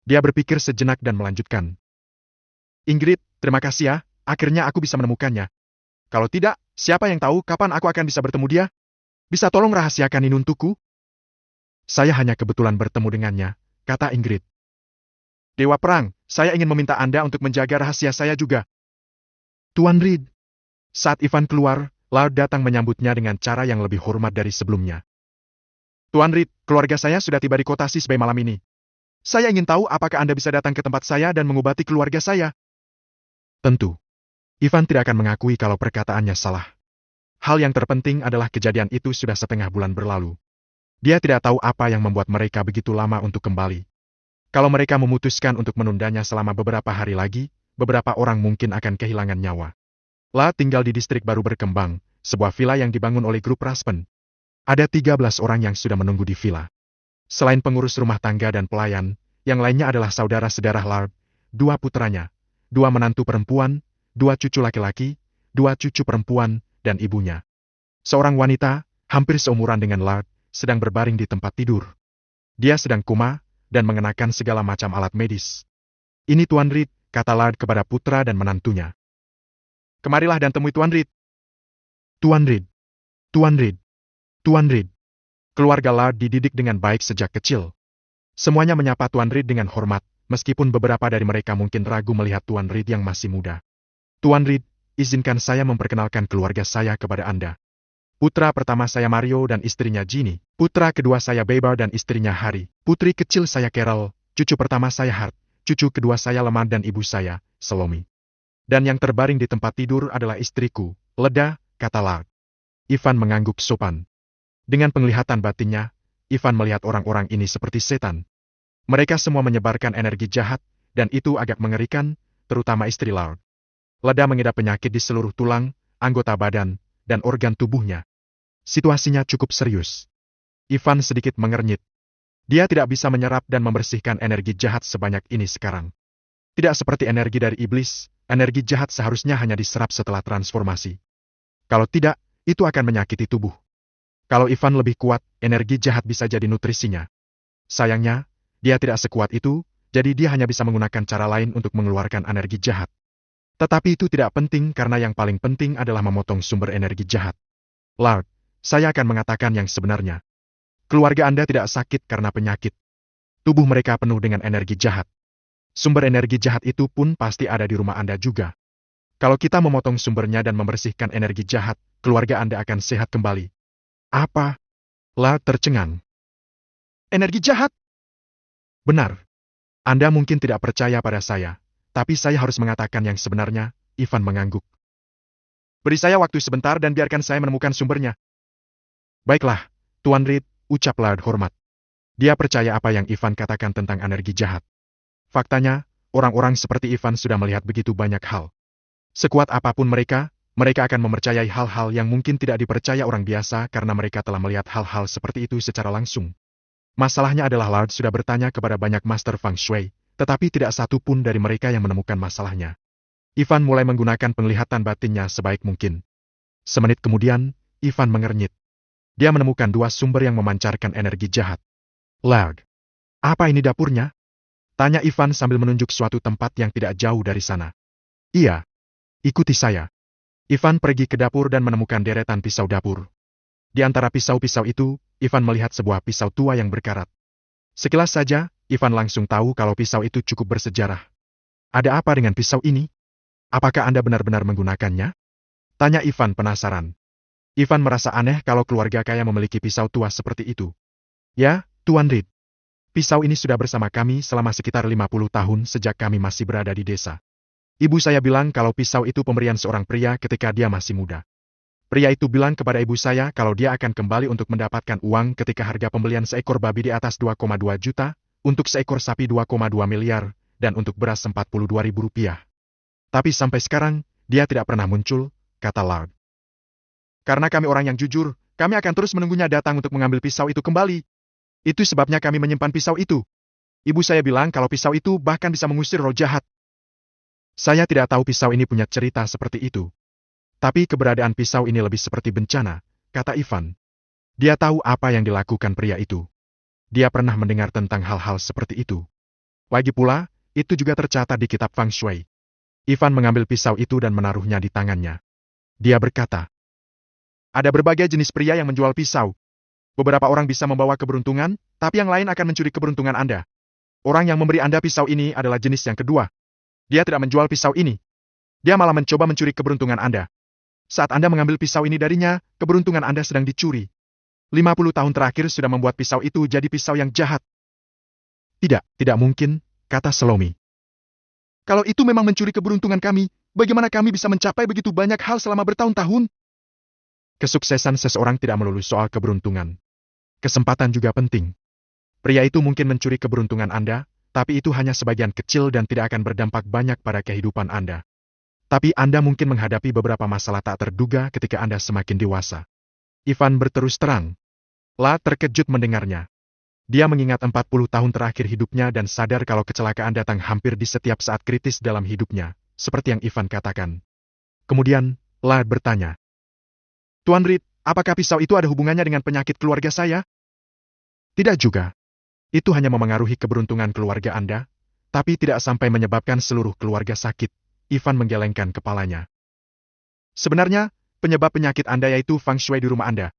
Dia berpikir sejenak dan melanjutkan. Ingrid, terima kasih ya, akhirnya aku bisa menemukannya. Kalau tidak, siapa yang tahu kapan aku akan bisa bertemu dia? Bisa tolong rahasiakan ini untukku? Saya hanya kebetulan bertemu dengannya, kata Ingrid. Dewa Perang, saya ingin meminta Anda untuk menjaga rahasia saya juga. Tuan Reed. Saat Ivan keluar, Lard datang menyambutnya dengan cara yang lebih hormat dari sebelumnya. Tuan Reed, keluarga saya sudah tiba di kota Sisbei malam ini. Saya ingin tahu apakah Anda bisa datang ke tempat saya dan mengobati keluarga saya. Tentu. Ivan tidak akan mengakui kalau perkataannya salah. Hal yang terpenting adalah kejadian itu sudah setengah bulan berlalu. Dia tidak tahu apa yang membuat mereka begitu lama untuk kembali. Kalau mereka memutuskan untuk menundanya selama beberapa hari lagi, beberapa orang mungkin akan kehilangan nyawa. La tinggal di distrik baru berkembang, sebuah villa yang dibangun oleh grup Raspen. Ada 13 orang yang sudah menunggu di villa. Selain pengurus rumah tangga dan pelayan, yang lainnya adalah saudara-saudara Lard, 2 putranya, 2 menantu perempuan, 2 cucu laki-laki, 2 cucu perempuan, dan ibunya. Seorang wanita, hampir seumuran dengan Lard, sedang berbaring di tempat tidur. Dia sedang koma, dan mengenakan segala macam alat medis. Ini Tuan Reed, kata Lard kepada putra dan menantunya. Kemarilah dan temui Tuan Reed. Tuan Reed. Tuan Reed. Tuan Reed. Keluarga Lard dididik dengan baik sejak kecil. Semuanya menyapa Tuan Reed dengan hormat, meskipun beberapa dari mereka mungkin ragu melihat Tuan Reed yang masih muda. Tuan Reed, izinkan saya memperkenalkan keluarga saya kepada Anda. Putra pertama saya Mario dan istrinya Ginny. Putra kedua saya Bebar dan istrinya Harry. Putri kecil saya Carol. Cucu pertama saya Hart. Cucu kedua saya Lemar dan ibu saya, Salome. Dan yang terbaring di tempat tidur adalah istriku, Leda, kata Lard. Ivan mengangguk sopan. Dengan penglihatan batinnya, Ivan melihat orang-orang ini seperti setan. Mereka semua menyebarkan energi jahat, dan itu agak mengerikan, terutama istri Lard. Leda mengidap penyakit di seluruh tulang, anggota badan, dan organ tubuhnya. Situasinya cukup serius. Ivan sedikit mengernyit. Dia tidak bisa menyerap dan membersihkan energi jahat sebanyak ini sekarang. Tidak seperti energi dari iblis, energi jahat seharusnya hanya diserap setelah transformasi. Kalau tidak, itu akan menyakiti tubuh. Kalau Ivan lebih kuat, energi jahat bisa jadi nutrisinya. Sayangnya, dia tidak sekuat itu, jadi dia hanya bisa menggunakan cara lain untuk mengeluarkan energi jahat. Tetapi itu tidak penting karena yang paling penting adalah memotong sumber energi jahat. Lard, saya akan mengatakan yang sebenarnya. Keluarga Anda tidak sakit karena penyakit. Tubuh mereka penuh dengan energi jahat. Sumber energi jahat itu pun pasti ada di rumah Anda juga. Kalau kita memotong sumbernya dan membersihkan energi jahat, keluarga Anda akan sehat kembali. Apa? Lard tercengang. Energi jahat? Benar. Anda mungkin tidak percaya pada saya, tapi saya harus mengatakan yang sebenarnya. Ivan mengangguk. Beri saya waktu sebentar dan biarkan saya menemukan sumbernya. Baiklah, Tuan Reed, ucap Lard hormat. Dia percaya apa yang Ivan katakan tentang energi jahat. Faktanya, orang-orang seperti Ivan sudah melihat begitu banyak hal. Sekuat apapun mereka akan mempercayai hal-hal yang mungkin tidak dipercaya orang biasa karena mereka telah melihat hal-hal seperti itu secara langsung. Masalahnya adalah Lard sudah bertanya kepada banyak master Feng Shui, tetapi tidak satu pun dari mereka yang menemukan masalahnya. Ivan mulai menggunakan penglihatan batinnya sebaik mungkin. Semenit kemudian, Ivan mengernyit. Dia menemukan dua sumber yang memancarkan energi jahat. Lard, apa ini dapurnya? Tanya Ivan sambil menunjuk suatu tempat yang tidak jauh dari sana. Iya, ikuti saya. Ivan pergi ke dapur dan menemukan deretan pisau dapur. Di antara pisau-pisau itu, Ivan melihat sebuah pisau tua yang berkarat. Sekilas saja, Ivan langsung tahu kalau pisau itu cukup bersejarah. Ada apa dengan pisau ini? Apakah Anda benar-benar menggunakannya? Tanya Ivan penasaran. Ivan merasa aneh kalau keluarga kaya memiliki pisau tua seperti itu. Ya, Tuan Reed. Pisau ini sudah bersama kami selama sekitar 50 tahun sejak kami masih berada di desa. Ibu saya bilang kalau pisau itu pemberian seorang pria ketika dia masih muda. Pria itu bilang kepada ibu saya kalau dia akan kembali untuk mendapatkan uang ketika harga pembelian seekor babi di atas 2,2 juta, untuk seekor sapi 2,2 miliar, dan untuk beras 42 ribu rupiah. Tapi sampai sekarang, dia tidak pernah muncul, kata Lard. Karena kami orang yang jujur, kami akan terus menunggunya datang untuk mengambil pisau itu kembali. Itu sebabnya kami menyimpan pisau itu. Ibu saya bilang kalau pisau itu bahkan bisa mengusir roh jahat. Saya tidak tahu pisau ini punya cerita seperti itu. Tapi keberadaan pisau ini lebih seperti bencana, kata Ivan. Dia tahu apa yang dilakukan pria itu. Dia pernah mendengar tentang hal-hal seperti itu. Lagi pula, itu juga tercatat di kitab Feng Shui. Ivan mengambil pisau itu dan menaruhnya di tangannya. Dia berkata, ada berbagai jenis pria yang menjual pisau. Beberapa orang bisa membawa keberuntungan, tapi yang lain akan mencuri keberuntungan Anda. Orang yang memberi Anda pisau ini adalah jenis yang kedua. Dia tidak menjual pisau ini. Dia malah mencoba mencuri keberuntungan Anda. Saat Anda mengambil pisau ini darinya, keberuntungan Anda sedang dicuri. 50 tahun terakhir sudah membuat pisau itu jadi pisau yang jahat. Tidak mungkin, kata Salome. Kalau itu memang mencuri keberuntungan kami, bagaimana kami bisa mencapai begitu banyak hal selama bertahun-tahun? Kesuksesan seseorang tidak melulu soal keberuntungan. Kesempatan juga penting. Pria itu mungkin mencuri keberuntungan Anda, tapi itu hanya sebagian kecil dan tidak akan berdampak banyak pada kehidupan Anda. Tapi Anda mungkin menghadapi beberapa masalah tak terduga ketika Anda semakin dewasa. Ivan berterus terang. La terkejut mendengarnya. Dia mengingat 40 tahun terakhir hidupnya dan sadar kalau kecelakaan datang hampir di setiap saat kritis dalam hidupnya, seperti yang Ivan katakan. Kemudian, La bertanya. Tuan Reed, apakah pisau itu ada hubungannya dengan penyakit keluarga saya? Tidak juga. Itu hanya memengaruhi keberuntungan keluarga Anda, tapi tidak sampai menyebabkan seluruh keluarga sakit. Ivan menggelengkan kepalanya. Sebenarnya, penyebab penyakit Anda yaitu Feng Shui di rumah Anda.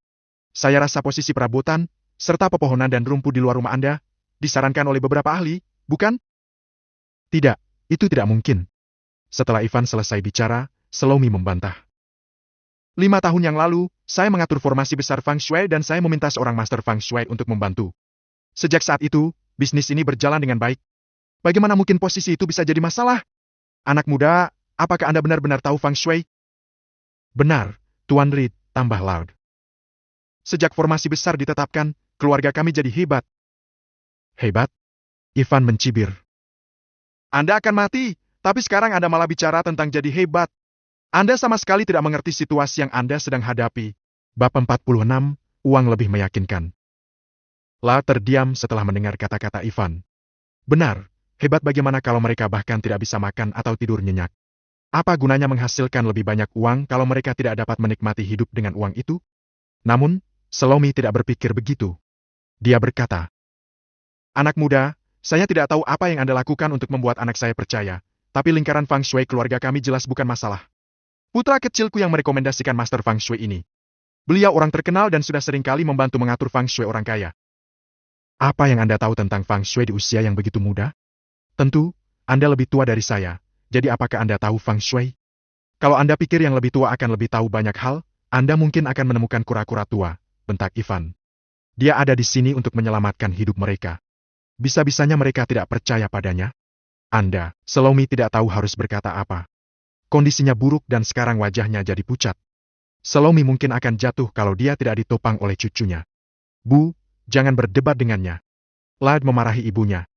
Saya rasa posisi perabotan, serta pepohonan dan rumput di luar rumah Anda, disarankan oleh beberapa ahli, bukan? Tidak, itu tidak mungkin. Setelah Ivan selesai bicara, Salome membantah. 5 tahun yang lalu, saya mengatur formasi besar Feng Shui dan saya meminta seorang master Feng Shui untuk membantu. Sejak saat itu, bisnis ini berjalan dengan baik. Bagaimana mungkin posisi itu bisa jadi masalah? Anak muda, apakah Anda benar-benar tahu Feng Shui? Benar, Tuan Reed, tambah Lard. Sejak formasi besar ditetapkan, keluarga kami jadi hebat. Hebat? Ivan mencibir. Anda akan mati, tapi sekarang Anda malah bicara tentang jadi hebat. Anda sama sekali tidak mengerti situasi yang Anda sedang hadapi. Bab 46, uang lebih meyakinkan. La terdiam setelah mendengar kata-kata Ivan. Benar. Hebat bagaimana kalau mereka bahkan tidak bisa makan atau tidur nyenyak? Apa gunanya menghasilkan lebih banyak uang kalau mereka tidak dapat menikmati hidup dengan uang itu? Namun, Salome tidak berpikir begitu. Dia berkata, anak muda, saya tidak tahu apa yang Anda lakukan untuk membuat anak saya percaya, Tapi lingkaran Feng Shui keluarga kami jelas bukan masalah. Putra kecilku yang merekomendasikan Master Feng Shui ini. Beliau orang terkenal dan sudah seringkali membantu mengatur Feng Shui orang kaya. Apa yang Anda tahu tentang Feng Shui di usia yang begitu muda? Tentu, Anda lebih tua dari saya, jadi apakah Anda tahu Feng Shui? Kalau Anda pikir yang lebih tua akan lebih tahu banyak hal, Anda mungkin akan menemukan kura-kura tua, bentak Ivan. Dia ada di sini untuk menyelamatkan hidup mereka. Bisa-bisanya mereka tidak percaya padanya. Anda, Salome tidak tahu harus berkata apa. Kondisinya buruk dan sekarang wajahnya jadi pucat. Salome mungkin akan jatuh kalau dia tidak ditopang oleh cucunya. Bu, jangan berdebat dengannya. Lad memarahi ibunya.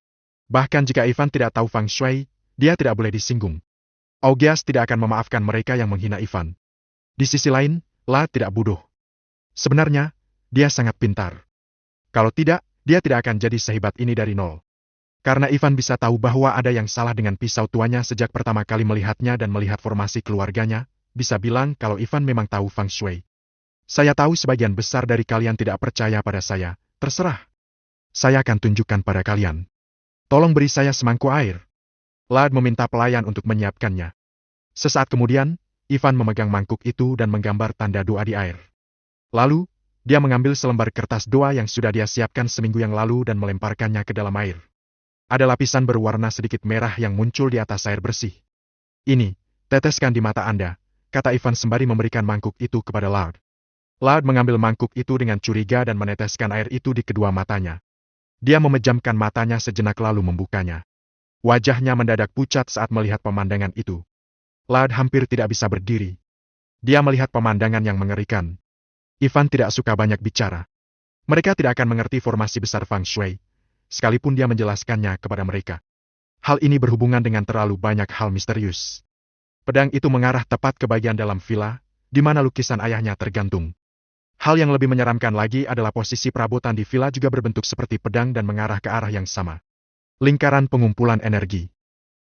Bahkan jika Ivan tidak tahu Feng Shui, dia tidak boleh disinggung. Augias tidak akan memaafkan mereka yang menghina Ivan. Di sisi lain, Lad tidak bodoh. Sebenarnya, dia sangat pintar. Kalau tidak, dia tidak akan jadi sehebat ini dari nol. Karena Ivan bisa tahu bahwa ada yang salah dengan pisau tuanya sejak pertama kali melihatnya dan melihat formasi keluarganya, bisa bilang kalau Ivan memang tahu Feng Shui. Saya tahu sebagian besar dari kalian tidak percaya pada saya, terserah. Saya akan tunjukkan pada kalian. Tolong beri saya semangkuk air. Lad meminta pelayan untuk menyiapkannya. Sesaat kemudian, Ivan memegang mangkuk itu dan menggambar tanda doa di air. Lalu, dia mengambil selembar kertas doa yang sudah dia siapkan seminggu yang lalu dan melemparkannya ke dalam air. Ada lapisan berwarna sedikit merah yang muncul di atas air bersih. Ini, teteskan di mata Anda, kata Ivan sembari memberikan mangkuk itu kepada Lad. Lad mengambil mangkuk itu dengan curiga dan meneteskan air itu di kedua matanya. Dia memejamkan matanya sejenak lalu membukanya. Wajahnya mendadak pucat saat melihat pemandangan itu. Lad hampir tidak bisa berdiri. Dia melihat pemandangan yang mengerikan. Ivan tidak suka banyak bicara. Mereka tidak akan mengerti formasi besar Feng Shui, sekalipun dia menjelaskannya kepada mereka. Hal ini berhubungan dengan terlalu banyak hal misterius. Pedang itu mengarah tepat ke bagian dalam villa, di mana lukisan ayahnya tergantung. Hal yang lebih menyeramkan lagi adalah posisi perabotan di villa juga berbentuk seperti pedang dan mengarah ke arah yang sama. Lingkaran pengumpulan energi.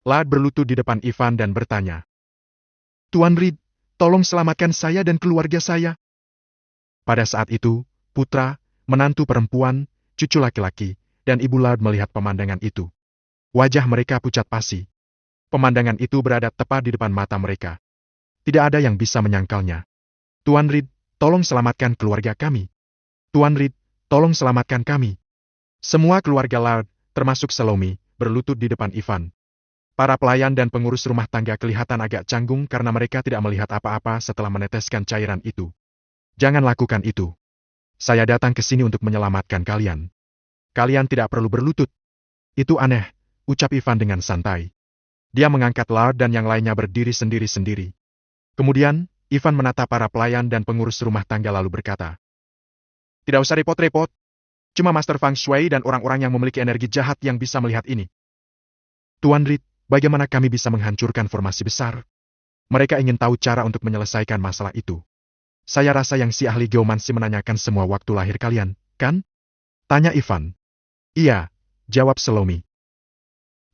Lad berlutut di depan Ivan dan bertanya, Tuan Reed, tolong selamatkan saya dan keluarga saya. Pada saat itu, putra, menantu perempuan, cucu laki-laki, dan ibu Lad melihat pemandangan itu. Wajah mereka pucat pasi. Pemandangan itu berada tepat di depan mata mereka. Tidak ada yang bisa menyangkalnya. Tuan Reed, tolong selamatkan keluarga kami. Tuan Reed, tolong selamatkan kami. Semua keluarga Lad, termasuk Salome, berlutut di depan Ivan. Para pelayan dan pengurus rumah tangga kelihatan agak canggung karena mereka tidak melihat apa-apa setelah meneteskan cairan itu. Jangan lakukan itu. Saya datang ke sini untuk menyelamatkan kalian. Kalian tidak perlu berlutut. Itu aneh, ucap Ivan dengan santai. Dia mengangkat Lad dan yang lainnya berdiri sendiri-sendiri. Kemudian, Ivan menatap para pelayan dan pengurus rumah tangga lalu berkata, Tidak usah repot-repot. Cuma Master Feng Shui dan orang-orang yang memiliki energi jahat yang bisa melihat ini. Tuan Reed, bagaimana kami bisa menghancurkan formasi besar? Mereka ingin tahu cara untuk menyelesaikan masalah itu. Saya rasa yang si ahli geomansi menanyakan semua waktu lahir kalian, kan? Tanya Ivan. Iya, jawab Salome.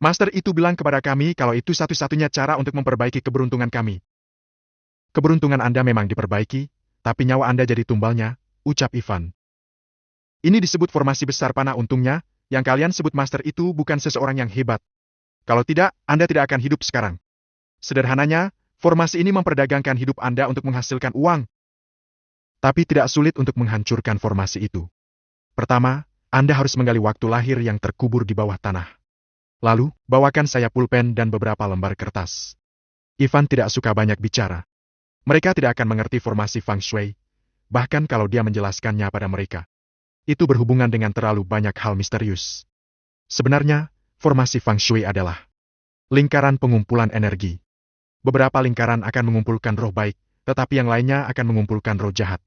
Master itu bilang kepada kami kalau itu satu-satunya cara untuk memperbaiki keberuntungan kami. Keberuntungan Anda memang diperbaiki, tapi nyawa Anda jadi tumbalnya, ucap Ivan. Ini disebut formasi besar panah untungnya, yang kalian sebut master itu bukan seseorang yang hebat. Kalau tidak, Anda tidak akan hidup sekarang. Sederhananya, formasi ini memperdagangkan hidup Anda untuk menghasilkan uang. Tapi tidak sulit untuk menghancurkan formasi itu. Pertama, Anda harus menggali waktu lahir yang terkubur di bawah tanah. Lalu, bawakan saya pulpen dan beberapa lembar kertas. Ivan tidak suka banyak bicara. Mereka tidak akan mengerti formasi Feng Shui, bahkan kalau dia menjelaskannya pada mereka. Itu berhubungan dengan terlalu banyak hal misterius. Sebenarnya, formasi Feng Shui adalah lingkaran pengumpulan energi. Beberapa lingkaran akan mengumpulkan roh baik, tetapi yang lainnya akan mengumpulkan roh jahat.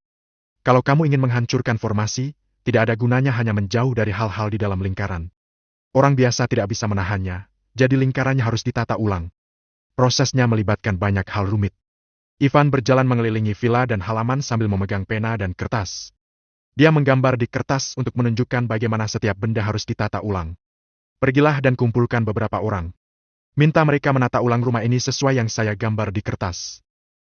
Kalau kamu ingin menghancurkan formasi, tidak ada gunanya hanya menjauh dari hal-hal di dalam lingkaran. Orang biasa tidak bisa menahannya, jadi lingkarannya harus ditata ulang. Prosesnya melibatkan banyak hal rumit. Ivan berjalan mengelilingi villa dan halaman sambil memegang pena dan kertas. Dia menggambar di kertas untuk menunjukkan bagaimana setiap benda harus ditata ulang. Pergilah dan kumpulkan beberapa orang. Minta mereka menata ulang rumah ini sesuai yang saya gambar di kertas.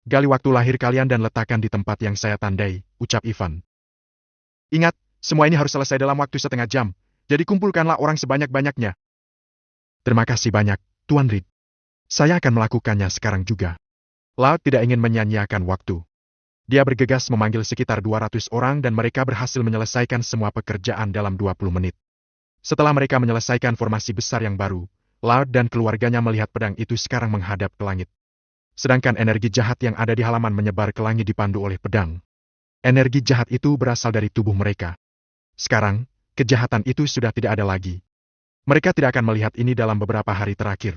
Gali waktu lahir kalian dan letakkan di tempat yang saya tandai, ucap Ivan. Ingat, semua ini harus selesai dalam waktu setengah jam, jadi kumpulkanlah orang sebanyak-banyaknya. Terima kasih banyak, Tuan Reed. Saya akan melakukannya sekarang juga. Laut tidak ingin menyia-nyiakan waktu. Dia bergegas memanggil sekitar 200 orang dan mereka berhasil menyelesaikan semua pekerjaan dalam 20 menit. Setelah mereka menyelesaikan formasi besar yang baru, Laut dan keluarganya melihat pedang itu sekarang menghadap ke langit. Sedangkan energi jahat yang ada di halaman menyebar ke langit dipandu oleh pedang. Energi jahat itu berasal dari tubuh mereka. Sekarang, kejahatan itu sudah tidak ada lagi. Mereka tidak akan melihat ini dalam beberapa hari terakhir.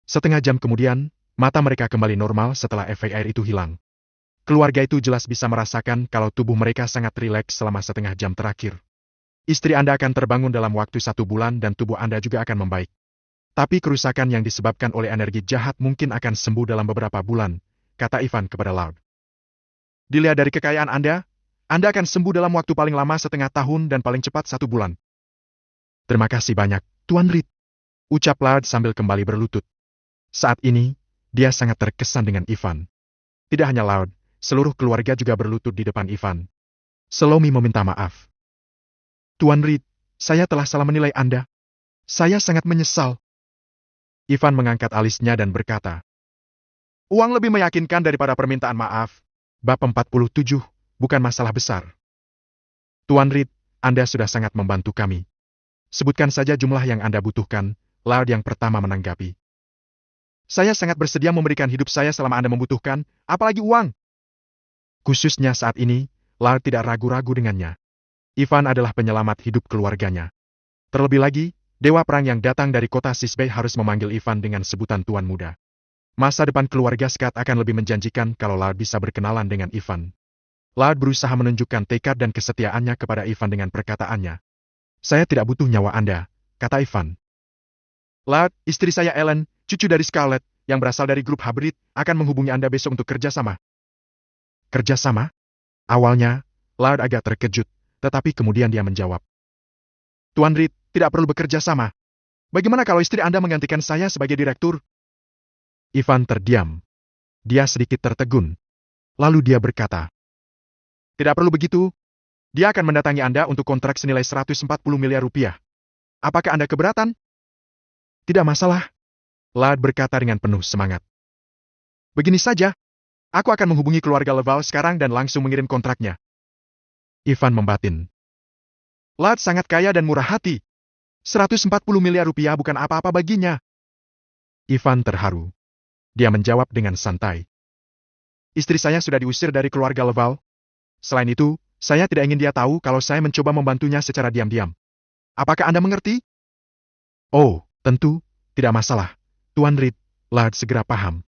Setengah jam kemudian, mata mereka kembali normal setelah efek air itu hilang. Keluarga itu jelas bisa merasakan kalau tubuh mereka sangat rileks selama setengah jam terakhir. Istri Anda akan terbangun dalam waktu 1 bulan dan tubuh Anda juga akan membaik. Tapi kerusakan yang disebabkan oleh energi jahat mungkin akan sembuh dalam beberapa bulan, kata Ivan kepada Laud. Dilihat dari kekayaan Anda akan sembuh dalam waktu paling lama setengah tahun dan paling cepat 1 bulan. Terima kasih banyak, Tuan Reed, ucap Laud sambil kembali berlutut. Saat ini, dia sangat terkesan dengan Ivan. Tidak hanya Laud, seluruh keluarga juga berlutut di depan Ivan. Salome meminta maaf. Tuan Reed, saya telah salah menilai Anda. Saya sangat menyesal. Ivan mengangkat alisnya dan berkata, uang lebih meyakinkan daripada permintaan maaf. Bab 47, bukan masalah besar. Tuan Reed, Anda sudah sangat membantu kami. Sebutkan saja jumlah yang Anda butuhkan, Laud yang pertama menanggapi. Saya sangat bersedia memberikan hidup saya selama Anda membutuhkan, apalagi uang. Khususnya saat ini, Laud tidak ragu-ragu dengannya. Ivan adalah penyelamat hidup keluarganya. Terlebih lagi, Dewa Perang yang datang dari kota Sisbey harus memanggil Ivan dengan sebutan Tuan Muda. Masa depan keluarga Scott akan lebih menjanjikan kalau Laud bisa berkenalan dengan Ivan. Laud berusaha menunjukkan tekad dan kesetiaannya kepada Ivan dengan perkataannya. Saya tidak butuh nyawa Anda, kata Ivan. Laud, istri saya Ellen, cucu dari Scarlett, yang berasal dari grup Hybrid, akan menghubungi Anda besok untuk kerjasama. Kerjasama? Awalnya, Laud agak terkejut, tetapi kemudian dia menjawab. Tuan Reed, tidak perlu bekerja sama. Bagaimana kalau istri Anda menggantikan saya sebagai direktur? Ivan terdiam. Dia sedikit tertegun. Lalu dia berkata, tidak perlu begitu. Dia akan mendatangi Anda untuk kontrak senilai 140 miliar rupiah. Apakah Anda keberatan? Tidak masalah. Laud berkata dengan penuh semangat. Begini saja. Aku akan menghubungi keluarga Leval sekarang dan langsung mengirim kontraknya. Ivan membatin. Laud sangat kaya dan murah hati. 140 miliar rupiah bukan apa-apa baginya. Ivan terharu. Dia menjawab dengan santai. Istri saya sudah diusir dari keluarga Leval. Selain itu, saya tidak ingin dia tahu kalau saya mencoba membantunya secara diam-diam. Apakah Anda mengerti? Oh, tentu, tidak masalah. Tuan Reed, Laud segera paham.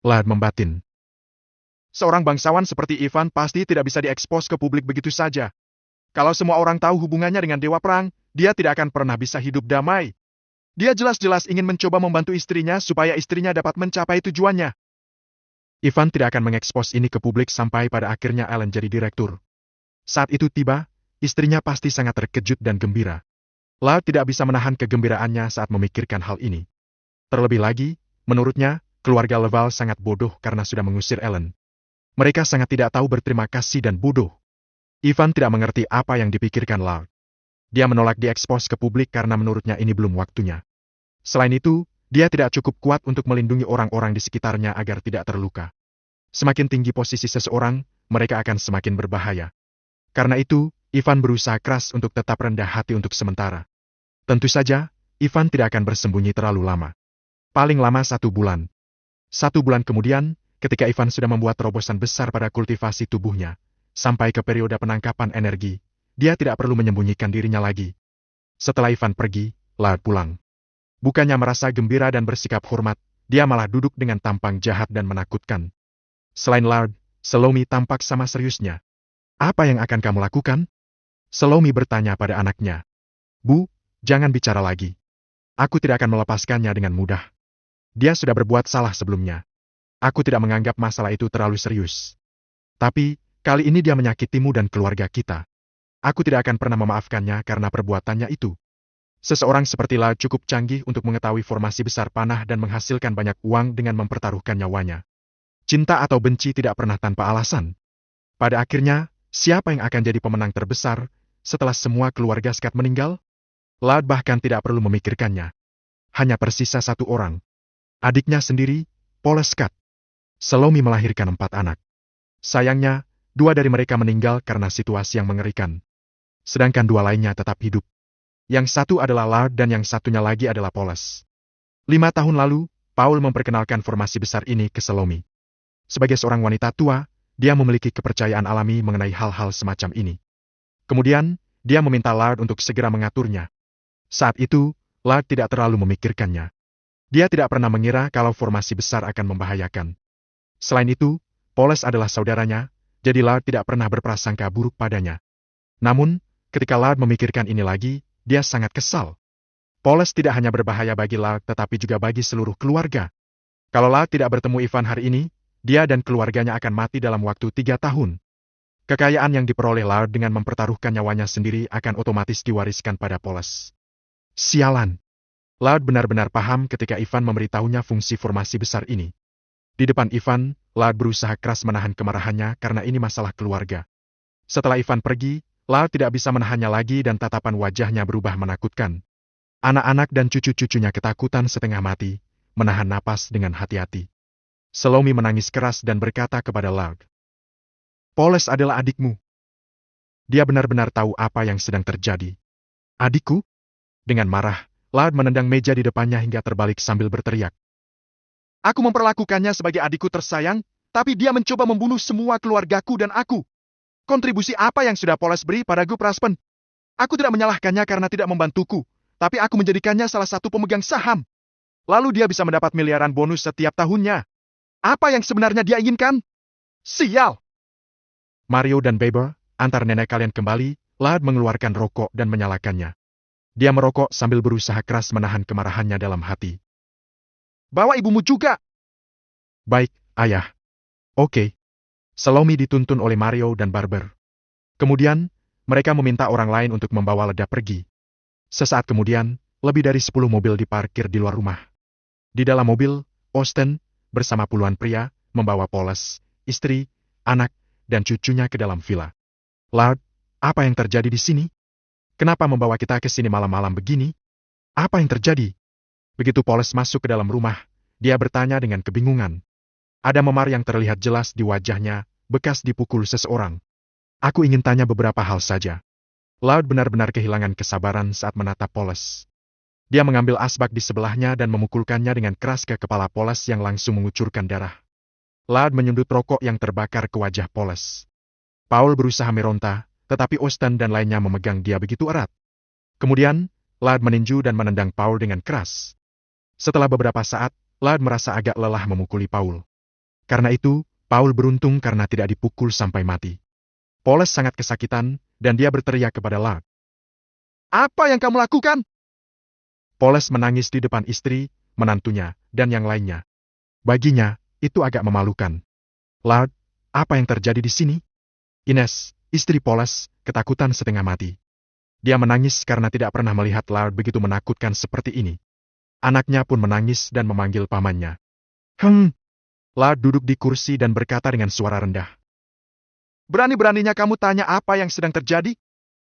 Laud membatin. Seorang bangsawan seperti Ivan pasti tidak bisa diekspos ke publik begitu saja. Kalau semua orang tahu hubungannya dengan Dewa Perang, dia tidak akan pernah bisa hidup damai. Dia jelas-jelas ingin mencoba membantu istrinya supaya istrinya dapat mencapai tujuannya. Ivan tidak akan mengekspos ini ke publik sampai pada akhirnya Ellen jadi direktur. Saat itu tiba, istrinya pasti sangat terkejut dan gembira. Laud tidak bisa menahan kegembiraannya saat memikirkan hal ini. Terlebih lagi, menurutnya, keluarga Leval sangat bodoh karena sudah mengusir Ellen. Mereka sangat tidak tahu berterima kasih dan bodoh. Ivan tidak mengerti apa yang dipikirkan Laud. Dia menolak diekspos ke publik karena menurutnya ini belum waktunya. Selain itu, dia tidak cukup kuat untuk melindungi orang-orang di sekitarnya agar tidak terluka. Semakin tinggi posisi seseorang, mereka akan semakin berbahaya. Karena itu, Ivan berusaha keras untuk tetap rendah hati untuk sementara. Tentu saja, Ivan tidak akan bersembunyi terlalu lama. Paling lama 1 bulan. 1 bulan kemudian, ketika Ivan sudah membuat terobosan besar pada kultivasi tubuhnya, sampai ke periode penangkapan energi, dia tidak perlu menyembunyikan dirinya lagi. Setelah Ivan pergi, Laud pulang. Bukannya merasa gembira dan bersikap hormat, dia malah duduk dengan tampang jahat dan menakutkan. Selain Laud, Salome tampak sama seriusnya. Apa yang akan kamu lakukan? Salome bertanya pada anaknya. Bu, jangan bicara lagi. Aku tidak akan melepaskannya dengan mudah. Dia sudah berbuat salah sebelumnya. Aku tidak menganggap masalah itu terlalu serius. Tapi, kali ini dia menyakitimu dan keluarga kita. Aku tidak akan pernah memaafkannya karena perbuatannya itu. Seseorang seperti Laud cukup canggih untuk mengetahui formasi besar panah dan menghasilkan banyak uang dengan mempertaruhkan nyawanya. Cinta atau benci tidak pernah tanpa alasan. Pada akhirnya, siapa yang akan jadi pemenang terbesar setelah semua keluarga Scott meninggal? Laud bahkan tidak perlu memikirkannya. Hanya tersisa 1 orang. Adiknya sendiri, Paul Scott. Salome melahirkan 4 anak. Sayangnya, 2 dari mereka meninggal karena situasi yang mengerikan. Sedangkan 2 lainnya tetap hidup. Yang satu adalah Lard dan yang satunya lagi adalah Paulus. 5 tahun lalu, Paul memperkenalkan formasi besar ini ke Salome. Sebagai seorang wanita tua, dia memiliki kepercayaan alami mengenai hal-hal semacam ini. Kemudian, dia meminta Lard untuk segera mengaturnya. Saat itu, Lard tidak terlalu memikirkannya. Dia tidak pernah mengira kalau formasi besar akan membahayakan. Selain itu, Paulus adalah saudaranya, jadi Lard tidak pernah berprasangka buruk padanya. Namun, ketika Lard memikirkan ini lagi, dia sangat kesal. Paulus tidak hanya berbahaya bagi Lard tetapi juga bagi seluruh keluarga. Kalau Lard tidak bertemu Ivan hari ini, dia dan keluarganya akan mati dalam waktu 3 tahun. Kekayaan yang diperoleh Lard dengan mempertaruhkan nyawanya sendiri akan otomatis diwariskan pada Paulus. Sialan. Lard benar-benar paham ketika Ivan memberitahunya fungsi formasi besar ini. Di depan Ivan, Lard berusaha keras menahan kemarahannya karena ini masalah keluarga. Setelah Ivan pergi, Lard tidak bisa menahannya lagi dan tatapan wajahnya berubah menakutkan. Anak-anak dan cucu-cucunya ketakutan setengah mati, menahan napas dengan hati-hati. Salome menangis keras dan berkata kepada Lard, "Paulus adalah adikmu. Dia benar-benar tahu apa yang sedang terjadi." "Adikku?" Dengan marah, Lard menendang meja di depannya hingga terbalik sambil berteriak. "Aku memperlakukannya sebagai adikku tersayang, tapi dia mencoba membunuh semua keluargaku dan aku. Kontribusi apa yang sudah Paulus beri pada grup Raspen? Aku tidak menyalahkannya karena tidak membantuku, tapi aku menjadikannya salah satu pemegang saham. Lalu dia bisa mendapat miliaran bonus setiap tahunnya. Apa yang sebenarnya dia inginkan? Sial!" Mario dan Weber, antar nenek kalian kembali, Lard mengeluarkan rokok dan menyalakannya. Dia merokok sambil berusaha keras menahan kemarahannya dalam hati. "Bawa ibumu juga." "Baik, ayah." "Oke." Salome dituntun oleh Mario dan Barber. Kemudian, mereka meminta orang lain untuk membawa Leda pergi. Sesaat kemudian, lebih dari 10 mobil diparkir di luar rumah. Di dalam mobil, Austin, bersama puluhan pria, membawa Paulus, istri, anak, dan cucunya ke dalam villa. "Lard, apa yang terjadi di sini? Kenapa membawa kita ke sini malam-malam begini? Apa yang terjadi?" Begitu Paulus masuk ke dalam rumah, dia bertanya dengan kebingungan. Ada memar yang terlihat jelas di wajahnya, bekas dipukul seseorang. "Aku ingin tanya beberapa hal saja." Lard benar-benar kehilangan kesabaran saat menatap Paulus. Dia mengambil asbak di sebelahnya dan memukulkannya dengan keras ke kepala Paulus yang langsung mengucurkan darah. Lard menyundut rokok yang terbakar ke wajah Paulus. Paul berusaha meronta, tetapi Austin dan lainnya memegang dia begitu erat. Kemudian, Lard meninju dan menendang Paul dengan keras. Setelah beberapa saat, Lard merasa agak lelah memukuli Paul. Karena itu, Paul beruntung karena tidak dipukul sampai mati. Paulus sangat kesakitan, dan dia berteriak kepada Lard. "Apa yang kamu lakukan?" Paulus menangis di depan istri, menantunya, dan yang lainnya. Baginya, itu agak memalukan. "Lard, apa yang terjadi di sini?" Ines, istri Paulus, ketakutan setengah mati. Dia menangis karena tidak pernah melihat Lard begitu menakutkan seperti ini. Anaknya pun menangis dan memanggil pamannya. Lard duduk di kursi dan berkata dengan suara rendah. "Berani-beraninya kamu tanya apa yang sedang terjadi?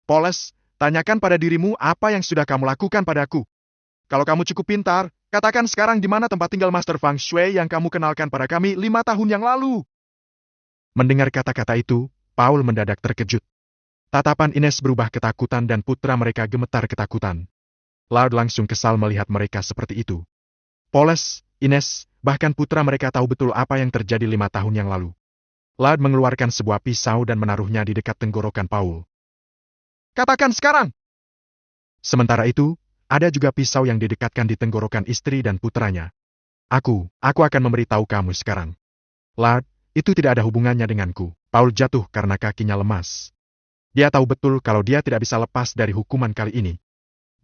Paulus, tanyakan pada dirimu apa yang sudah kamu lakukan padaku. Kalau kamu cukup pintar, katakan sekarang di mana tempat tinggal Master Feng Shui yang kamu kenalkan pada kami 5 tahun yang lalu." Mendengar kata-kata itu, Paul mendadak terkejut. Tatapan Ines berubah ketakutan dan putra mereka gemetar ketakutan. Lard langsung kesal melihat mereka seperti itu. Paulus, Ines, bahkan putra mereka tahu betul apa yang terjadi 5 tahun yang lalu. Lard mengeluarkan sebuah pisau dan menaruhnya di dekat tenggorokan Paul. "Katakan sekarang!" Sementara itu, ada juga pisau yang didekatkan di tenggorokan istri dan putranya. Aku akan memberitahu kamu sekarang. Lard, itu tidak ada hubungannya denganku." Paul jatuh karena kakinya lemas. Dia tahu betul kalau dia tidak bisa lepas dari hukuman kali ini.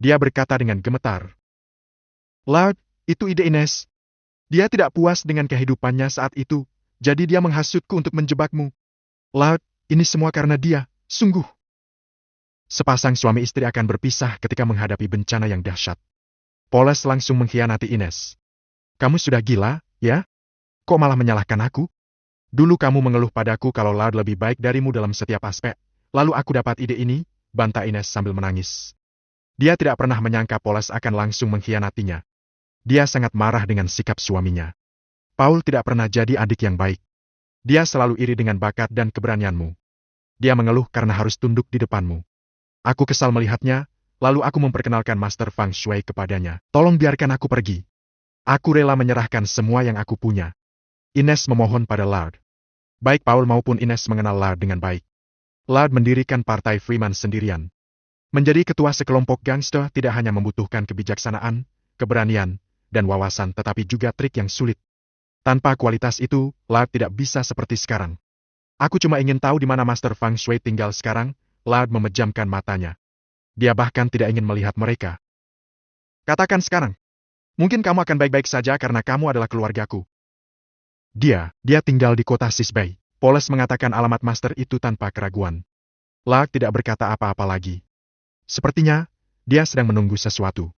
Dia berkata dengan gemetar. "Lard, itu ide Ines. Dia tidak puas dengan kehidupannya saat itu. Jadi dia menghasutku untuk menjebakmu. Lard, ini semua karena dia, sungguh." Sepasang suami istri akan berpisah ketika menghadapi bencana yang dahsyat. Paulus langsung mengkhianati Ines. "Kamu sudah gila, ya? Kok malah menyalahkan aku? Dulu kamu mengeluh padaku kalau Lard lebih baik darimu dalam setiap aspek. Lalu aku dapat ide ini," bantah Ines sambil menangis. Dia tidak pernah menyangka Paulus akan langsung mengkhianatinya. Dia sangat marah dengan sikap suaminya. Paul tidak pernah jadi adik yang baik. Dia selalu iri dengan bakat dan keberanianmu. Dia mengeluh karena harus tunduk di depanmu. Aku kesal melihatnya, lalu aku memperkenalkan Master Feng Shui kepadanya. Tolong biarkan aku pergi. Aku rela menyerahkan semua yang aku punya. Ines memohon pada Lard. Baik Paul maupun Ines mengenal Lard dengan baik. Lard mendirikan Partai Freeman sendirian. Menjadi ketua sekelompok gangster tidak hanya membutuhkan kebijaksanaan, keberanian, dan wawasan tetapi juga trik yang sulit. Tanpa kualitas itu, Lard tidak bisa seperti sekarang. Aku cuma ingin tahu di mana Master Feng Shui tinggal sekarang. Lard memejamkan matanya. Dia bahkan tidak ingin melihat mereka. Katakan sekarang. Mungkin kamu akan baik-baik saja karena kamu adalah keluargaku. Dia tinggal di kota Sisbei. Poles mengatakan alamat master itu tanpa keraguan. Lard tidak berkata apa-apa lagi. Sepertinya, dia sedang menunggu sesuatu.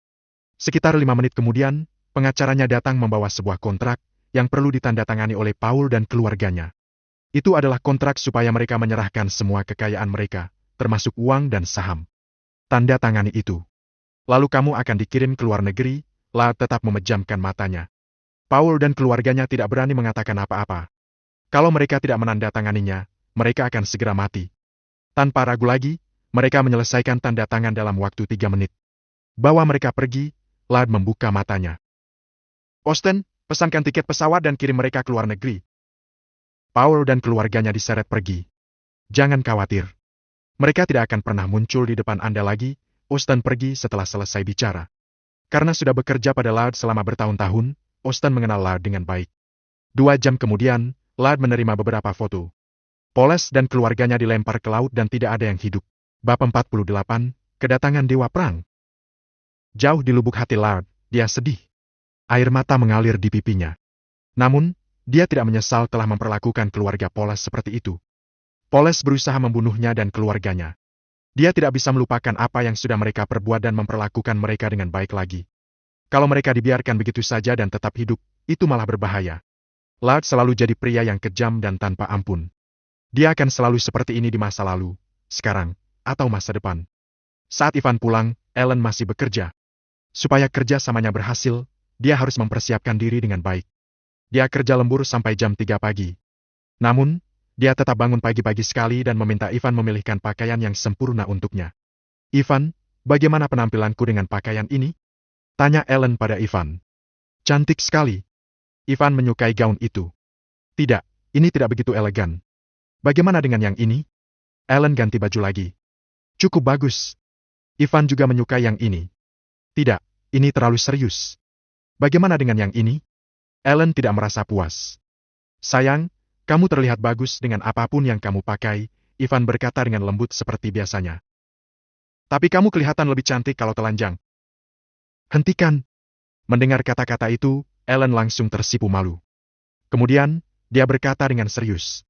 Sekitar 5 menit kemudian, pengacaranya datang membawa sebuah kontrak yang perlu ditandatangani oleh Paul dan keluarganya. Itu adalah kontrak supaya mereka menyerahkan semua kekayaan mereka, termasuk uang dan saham. Tanda tangani itu. Lalu kamu akan dikirim ke luar negeri. Lard tetap memejamkan matanya. Paul dan keluarganya tidak berani mengatakan apa-apa. Kalau mereka tidak menandatanganinya, mereka akan segera mati. Tanpa ragu lagi, mereka menyelesaikan tanda tangan dalam waktu 3 menit. Bawa mereka pergi, Lard membuka matanya. Austin, pesankan tiket pesawat dan kirim mereka ke luar negeri. Paul dan keluarganya diseret pergi. Jangan khawatir. Mereka tidak akan pernah muncul di depan Anda lagi. Austin pergi setelah selesai bicara. Karena sudah bekerja pada Lard selama bertahun-tahun, Austin mengenal Lard dengan baik. 2 jam kemudian, Lard menerima beberapa foto. Poles dan keluarganya dilempar ke laut dan tidak ada yang hidup. Bab 48, Kedatangan Dewa Perang. Jauh di lubuk hati Lard, dia sedih. Air mata mengalir di pipinya. Namun, dia tidak menyesal telah memperlakukan keluarga Poles seperti itu. Poles berusaha membunuhnya dan keluarganya. Dia tidak bisa melupakan apa yang sudah mereka perbuat dan memperlakukan mereka dengan baik lagi. Kalau mereka dibiarkan begitu saja dan tetap hidup, itu malah berbahaya. Lard selalu jadi pria yang kejam dan tanpa ampun. Dia akan selalu seperti ini di masa lalu, sekarang, atau masa depan. Saat Ivan pulang, Ellen masih bekerja. Supaya kerjasamanya berhasil, dia harus mempersiapkan diri dengan baik. Dia kerja lembur sampai jam 3 pagi. Namun, dia tetap bangun pagi-pagi sekali dan meminta Ivan memilihkan pakaian yang sempurna untuknya. Ivan, bagaimana penampilanku dengan pakaian ini? Tanya Ellen pada Ivan. Cantik sekali. Ivan menyukai gaun itu. Tidak, ini tidak begitu elegan. Bagaimana dengan yang ini? Ellen ganti baju lagi. Cukup bagus. Ivan juga menyukai yang ini. Tidak, ini terlalu serius. Bagaimana dengan yang ini? Ellen tidak merasa puas. Sayang, kamu terlihat bagus dengan apapun yang kamu pakai, Ivan berkata dengan lembut seperti biasanya. Tapi kamu kelihatan lebih cantik kalau telanjang. Hentikan. Mendengar kata-kata itu, Ellen langsung tersipu malu. Kemudian, dia berkata dengan serius.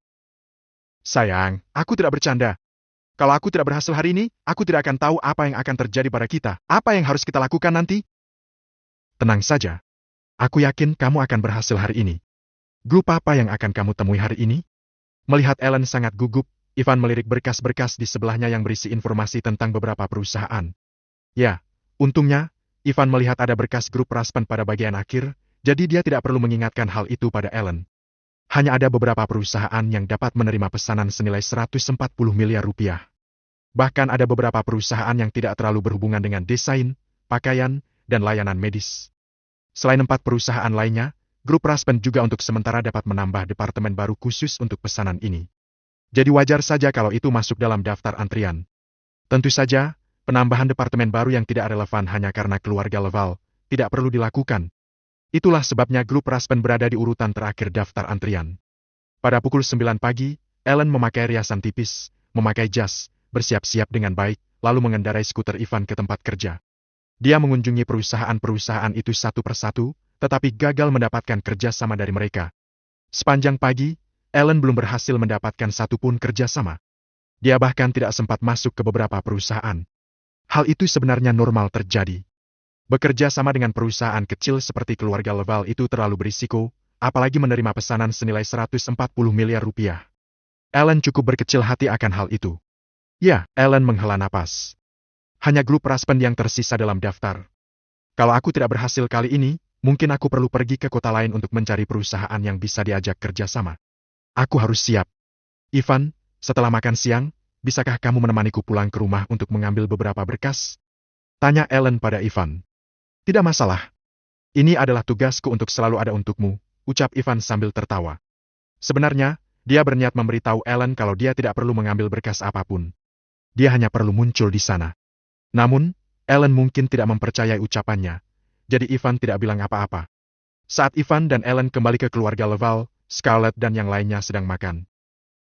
Sayang, aku tidak bercanda. Kalau aku tidak berhasil hari ini, aku tidak akan tahu apa yang akan terjadi pada kita. Apa yang harus kita lakukan nanti? Tenang saja. Aku yakin kamu akan berhasil hari ini. Grup apa yang akan kamu temui hari ini? Melihat Ellen sangat gugup, Ivan melirik berkas-berkas di sebelahnya yang berisi informasi tentang beberapa perusahaan. Ya, untungnya, Ivan melihat ada berkas grup Raspen pada bagian akhir, jadi dia tidak perlu mengingatkan hal itu pada Ellen. Hanya ada beberapa perusahaan yang dapat menerima pesanan senilai 140 miliar rupiah. Bahkan ada beberapa perusahaan yang tidak terlalu berhubungan dengan desain, pakaian, dan layanan medis. Selain 4 perusahaan lainnya, grup Raspen juga untuk sementara dapat menambah departemen baru khusus untuk pesanan ini. Jadi wajar saja kalau itu masuk dalam daftar antrian. Tentu saja, penambahan departemen baru yang tidak relevan hanya karena keluarga Laval tidak perlu dilakukan. Itulah sebabnya grup Raspen berada di urutan terakhir daftar antrian. Pada pukul 9 pagi, Ellen memakai riasan tipis, memakai jas, bersiap-siap dengan baik, lalu mengendarai skuter Ivan ke tempat kerja. Dia mengunjungi perusahaan-perusahaan itu satu persatu, tetapi gagal mendapatkan kerjasama dari mereka. Sepanjang pagi, Ellen belum berhasil mendapatkan satupun kerjasama. Dia bahkan tidak sempat masuk ke beberapa perusahaan. Hal itu sebenarnya normal terjadi. Bekerja sama dengan perusahaan kecil seperti keluarga Laval itu terlalu berisiko, apalagi menerima pesanan senilai 140 miliar rupiah. Ellen cukup berkecil hati akan hal itu. Ya, Ellen menghela napas. Hanya grup Raspen yang tersisa dalam daftar. Kalau aku tidak berhasil kali ini, Mungkin aku perlu pergi ke kota lain untuk mencari perusahaan yang bisa diajak kerja sama. Aku harus siap. Ivan, setelah makan siang, bisakah kamu menemaniku pulang ke rumah untuk mengambil beberapa berkas? Tanya Ellen pada Ivan. Tidak masalah. Ini adalah tugasku untuk selalu ada untukmu, ucap Ivan sambil tertawa. Sebenarnya, dia berniat memberitahu Ellen kalau dia tidak perlu mengambil berkas apapun. Dia hanya perlu muncul di sana. Namun, Ellen mungkin tidak mempercayai ucapannya, jadi Ivan tidak bilang apa-apa. Saat Ivan dan Ellen kembali ke keluarga Laval, Scarlett dan yang lainnya sedang makan.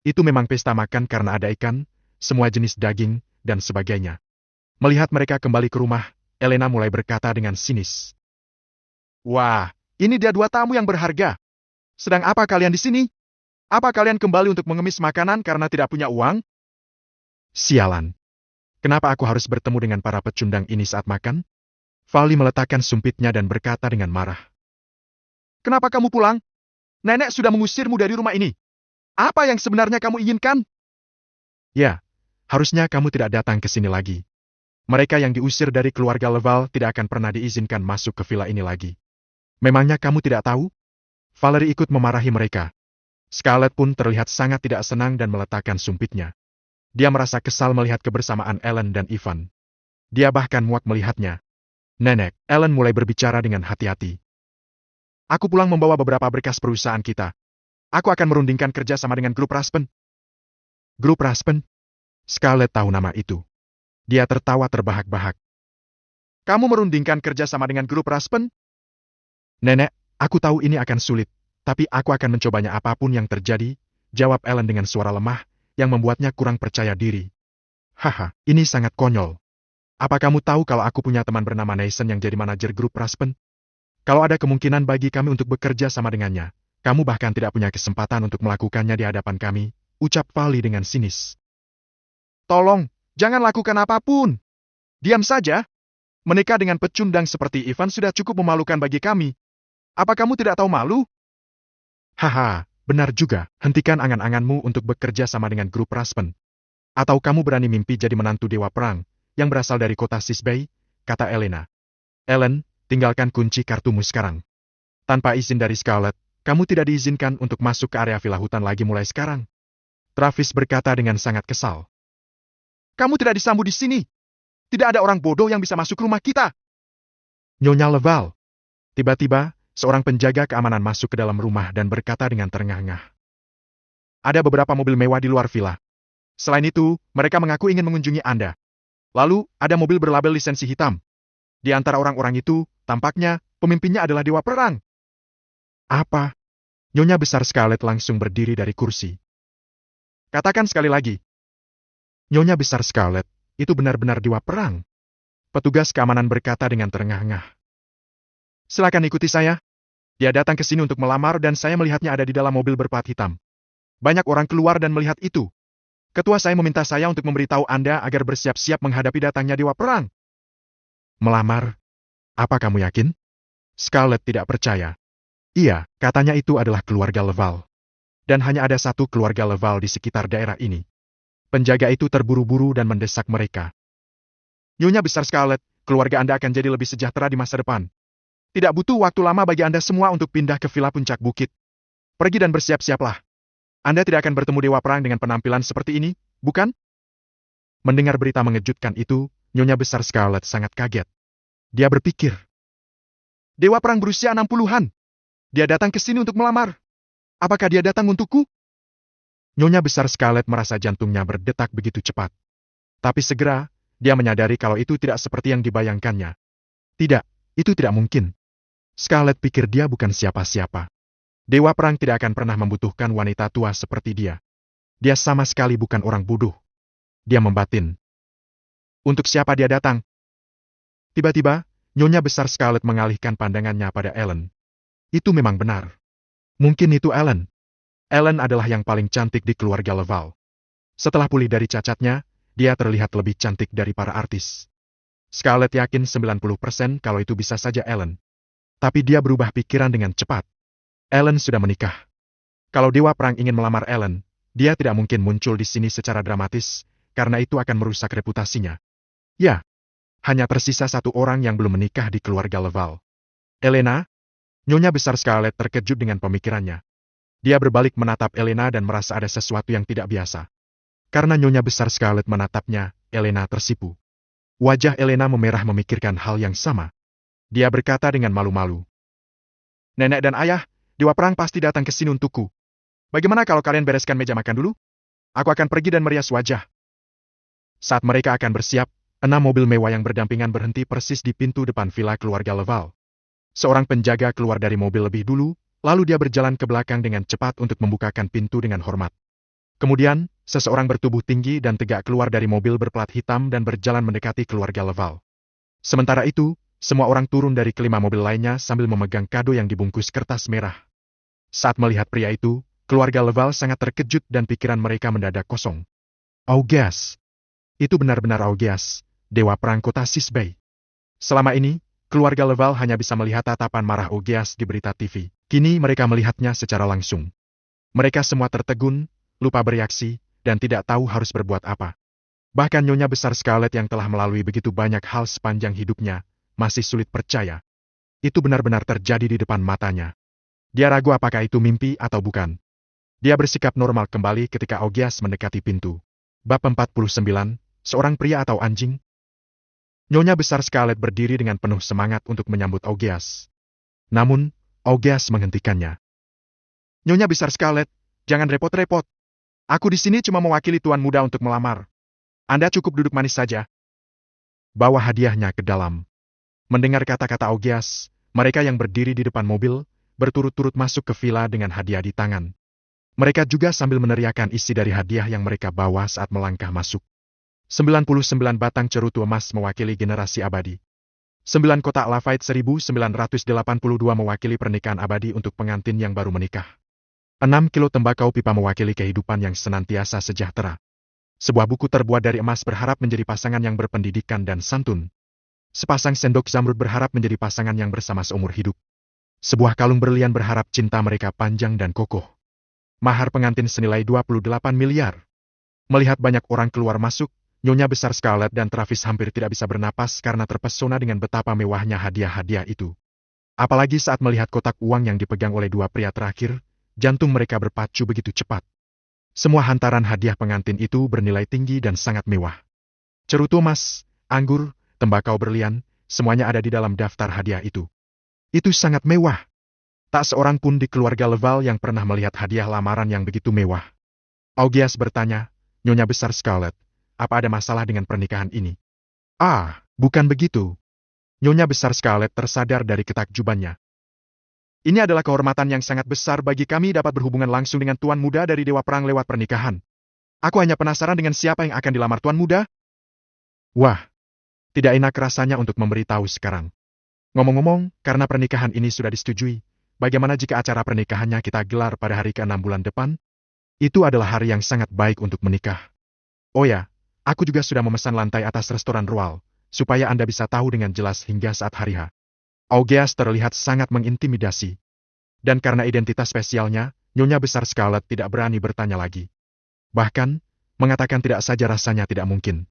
Itu memang pesta makan karena ada ikan, semua jenis daging, dan sebagainya. Melihat mereka kembali ke rumah, Elena mulai berkata dengan sinis. Wah, ini dia dua tamu yang berharga. Sedang apa kalian di sini? Apa kalian kembali untuk mengemis makanan karena tidak punya uang? Sialan. Kenapa aku harus bertemu dengan para pecundang ini saat makan? Vali meletakkan sumpitnya dan berkata dengan marah. Kenapa kamu pulang? Nenek sudah mengusirmu dari rumah ini. Apa yang sebenarnya kamu inginkan? Ya, harusnya kamu tidak datang ke sini lagi. Mereka yang diusir dari keluarga Laval tidak akan pernah diizinkan masuk ke villa ini lagi. Memangnya kamu tidak tahu? Valerie ikut memarahi mereka. Scarlett pun terlihat sangat tidak senang dan meletakkan sumpitnya. Dia merasa kesal melihat kebersamaan Ellen dan Ivan. Dia bahkan muak melihatnya. Nenek, Ellen mulai berbicara dengan hati-hati. Aku pulang membawa beberapa berkas perusahaan kita. Aku akan merundingkan kerja sama dengan grup Raspen. Grup Raspen? Scarlett tahu nama itu. Dia tertawa terbahak-bahak. Kamu merundingkan kerja sama dengan grup Raspen? Nenek, aku tahu ini akan sulit, tapi aku akan mencobanya apapun yang terjadi, jawab Ellen dengan suara lemah, yang membuatnya kurang percaya diri. Haha, ini sangat konyol. Apa kamu tahu kalau aku punya teman bernama Nathan yang jadi manajer grup Raspen? Kalau ada kemungkinan bagi kami untuk bekerja sama dengannya, kamu bahkan tidak punya kesempatan untuk melakukannya di hadapan kami, ucap Vali dengan sinis. Tolong, jangan lakukan apapun. Diam saja. Menikah dengan pecundang seperti Ivan sudah cukup memalukan bagi kami. Apa kamu tidak tahu malu? Haha, benar juga, hentikan angan-anganmu untuk bekerja sama dengan grup Raspen. Atau kamu berani mimpi jadi menantu dewa perang, yang berasal dari kota Sisbey, kata Elena. Ellen, tinggalkan kunci kartumu sekarang. Tanpa izin dari Scarlett, kamu tidak diizinkan untuk masuk ke area villa hutan lagi mulai sekarang. Travis berkata dengan sangat kesal. Kamu tidak disambut di sini. Tidak ada orang bodoh yang bisa masuk rumah kita. Nyonya Laval. Tiba-tiba, seorang penjaga keamanan masuk ke dalam rumah dan berkata dengan terengah-engah. Ada beberapa mobil mewah di luar villa. Selain itu, mereka mengaku ingin mengunjungi Anda. Lalu, ada mobil berlabel lisensi hitam. Di antara orang-orang itu, tampaknya, pemimpinnya adalah dewa perang. Apa? Nyonya besar Scarlett langsung berdiri dari kursi. Katakan sekali lagi. Nyonya besar Scarlett, itu benar-benar dewa perang. Petugas keamanan berkata dengan terengah-engah. Silakan ikuti saya. Dia datang ke sini untuk melamar dan saya melihatnya ada di dalam mobil berplat hitam. Banyak orang keluar dan melihat itu. Ketua saya meminta saya untuk memberitahu Anda agar bersiap-siap menghadapi datangnya dewa perang. Melamar? Apa kamu yakin? Scarlett tidak percaya. Iya, katanya itu adalah keluarga Laval. Dan hanya ada satu keluarga Laval di sekitar daerah ini. Penjaga itu terburu-buru dan mendesak mereka. Nyonya besar Scarlett, keluarga Anda akan jadi lebih sejahtera di masa depan. Tidak butuh waktu lama bagi Anda semua untuk pindah ke villa puncak bukit. Pergi dan bersiap-siaplah. Anda tidak akan bertemu dewa perang dengan penampilan seperti ini, bukan? Mendengar berita mengejutkan itu, Nyonya besar Scarlett sangat kaget. Dia berpikir. Dewa perang berusia 60-an. Dia datang ke sini untuk melamar. Apakah dia datang untukku? Nyonya besar Scarlett merasa jantungnya berdetak begitu cepat. Tapi segera, dia menyadari kalau itu tidak seperti yang dibayangkannya. Tidak, itu tidak mungkin. Scarlett pikir dia bukan siapa-siapa. Dewa perang tidak akan pernah membutuhkan wanita tua seperti dia. Dia sama sekali bukan orang bodoh. Dia membatin. Untuk siapa dia datang? Tiba-tiba, Nyonya besar Scarlett mengalihkan pandangannya pada Ellen. Itu memang benar. Mungkin itu Ellen. Ellen adalah yang paling cantik di keluarga Laval. Setelah pulih dari cacatnya, dia terlihat lebih cantik dari para artis. Scarlett yakin 90% kalau itu bisa saja Ellen. Tapi dia berubah pikiran dengan cepat. Ellen sudah menikah. Kalau dewa perang ingin melamar Ellen, dia tidak mungkin muncul di sini secara dramatis, karena itu akan merusak reputasinya. Ya, hanya tersisa satu orang yang belum menikah di keluarga Laval. Elena, Nyonya besar Scarlett terkejut dengan pemikirannya. Dia berbalik menatap Elena dan merasa ada sesuatu yang tidak biasa. Karena Nyonya besar Scarlett menatapnya, Elena tersipu. Wajah Elena memerah memikirkan hal yang sama. Dia berkata dengan malu-malu. Nenek dan ayah, Dewa Perang pasti datang ke sini untukku. Bagaimana kalau kalian bereskan meja makan dulu? Aku akan pergi dan merias wajah. Saat mereka akan bersiap, 6 mobil mewah yang berdampingan berhenti persis di pintu depan villa keluarga Leval. Seorang penjaga keluar dari mobil lebih dulu, lalu dia berjalan ke belakang dengan cepat untuk membukakan pintu dengan hormat. Kemudian, seseorang bertubuh tinggi dan tegak keluar dari mobil berplat hitam dan berjalan mendekati keluarga Leval. Sementara itu, semua orang turun dari kelima mobil lainnya sambil memegang kado yang dibungkus kertas merah. Saat melihat pria itu, keluarga Leval sangat terkejut dan pikiran mereka mendadak kosong. Augeas. Itu benar-benar Augeas, Dewa Perang Kota Sisbei. Selama ini, keluarga Leval hanya bisa melihat tatapan marah Augeas di berita TV. Kini mereka melihatnya secara langsung. Mereka semua tertegun, lupa bereaksi, dan tidak tahu harus berbuat apa. Bahkan Nyonya besar Scarlett yang telah melalui begitu banyak hal sepanjang hidupnya, masih sulit percaya. Itu benar-benar terjadi di depan matanya. Dia ragu apakah itu mimpi atau bukan. Dia bersikap normal kembali ketika Augeas mendekati pintu. Bab 49, seorang pria atau anjing? Nyonya besar Scarlett berdiri dengan penuh semangat untuk menyambut Augeas. Namun, Augeas menghentikannya. Nyonya besar Scarlett, jangan repot-repot. Aku di sini cuma mewakili tuan muda untuk melamar. Anda cukup duduk manis saja. Bawa hadiahnya ke dalam. Mendengar kata-kata Augeas, mereka yang berdiri di depan mobil, berturut-turut masuk ke villa dengan hadiah di tangan. Mereka juga sambil meneriakkan isi dari hadiah yang mereka bawa saat melangkah masuk. 99 batang cerutu emas mewakili generasi abadi. 9 kotak Lafite 1982 mewakili pernikahan abadi untuk pengantin yang baru menikah. 6 kilo tembakau pipa mewakili kehidupan yang senantiasa sejahtera. Sebuah buku terbuat dari emas berharap menjadi pasangan yang berpendidikan dan santun. Sepasang sendok zamrud berharap menjadi pasangan yang bersama seumur hidup. Sebuah kalung berlian berharap cinta mereka panjang dan kokoh. Mahar pengantin senilai 28 miliar. Melihat banyak orang keluar masuk, Nyonya besar Scarlett dan Travis hampir tidak bisa bernapas karena terpesona dengan betapa mewahnya hadiah-hadiah itu. Apalagi saat melihat kotak uang yang dipegang oleh dua pria terakhir, jantung mereka berpacu begitu cepat. Semua hantaran hadiah pengantin itu bernilai tinggi dan sangat mewah. Cerutu emas, anggur, tembakau berlian, semuanya ada di dalam daftar hadiah itu. Itu sangat mewah. Tak seorang pun di keluarga Leval yang pernah melihat hadiah lamaran yang begitu mewah. Augeas bertanya, Nyonya besar Scarlett, apa ada masalah dengan pernikahan ini? Ah, bukan begitu. Nyonya besar Scarlett tersadar dari ketakjubannya. Ini adalah kehormatan yang sangat besar bagi kami dapat berhubungan langsung dengan tuan muda dari Dewa Perang lewat pernikahan. Aku hanya penasaran dengan siapa yang akan dilamar tuan muda. Wah, tidak enak rasanya untuk memberitahu sekarang. Ngomong-ngomong, karena pernikahan ini sudah disetujui, bagaimana jika acara pernikahannya kita gelar pada hari ke-6 bulan depan? Itu adalah hari yang sangat baik untuk menikah. Oh ya, aku juga sudah memesan lantai atas restoran Royal, supaya Anda bisa tahu dengan jelas hingga saat hari H. Augeas terlihat sangat mengintimidasi. Dan karena identitas spesialnya, Nyonya besar Scarlett tidak berani bertanya lagi. Bahkan, mengatakan tidak saja rasanya tidak mungkin.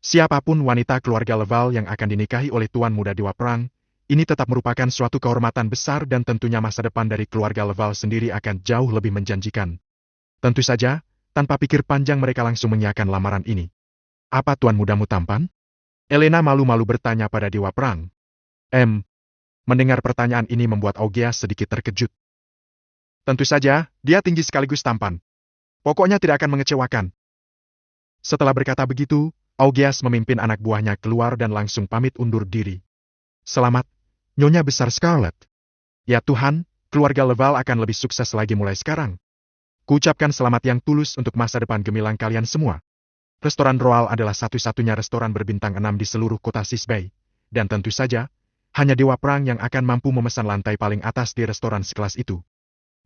Siapapun wanita keluarga Leval yang akan dinikahi oleh tuan muda Dewa Perang, ini tetap merupakan suatu kehormatan besar dan tentunya masa depan dari keluarga Leval sendiri akan jauh lebih menjanjikan. Tentu saja, tanpa pikir panjang mereka langsung mengiyakan lamaran ini. Apa tuan mudamu tampan? Elena malu-malu bertanya pada Dewa Perang. Mendengar pertanyaan ini membuat Augeas sedikit terkejut. Tentu saja, dia tinggi sekaligus tampan. Pokoknya tidak akan mengecewakan. Setelah berkata begitu, Augeas memimpin anak buahnya keluar dan langsung pamit undur diri. Selamat, Nyonya besar Scarlett. Ya Tuhan, keluarga Leval akan lebih sukses lagi mulai sekarang. Kuucapkan selamat yang tulus untuk masa depan gemilang kalian semua. Restoran Royal adalah satu-satunya restoran berbintang 6 di seluruh kota Sisbei. Dan tentu saja, hanya Dewa Perang yang akan mampu memesan lantai paling atas di restoran sekelas itu.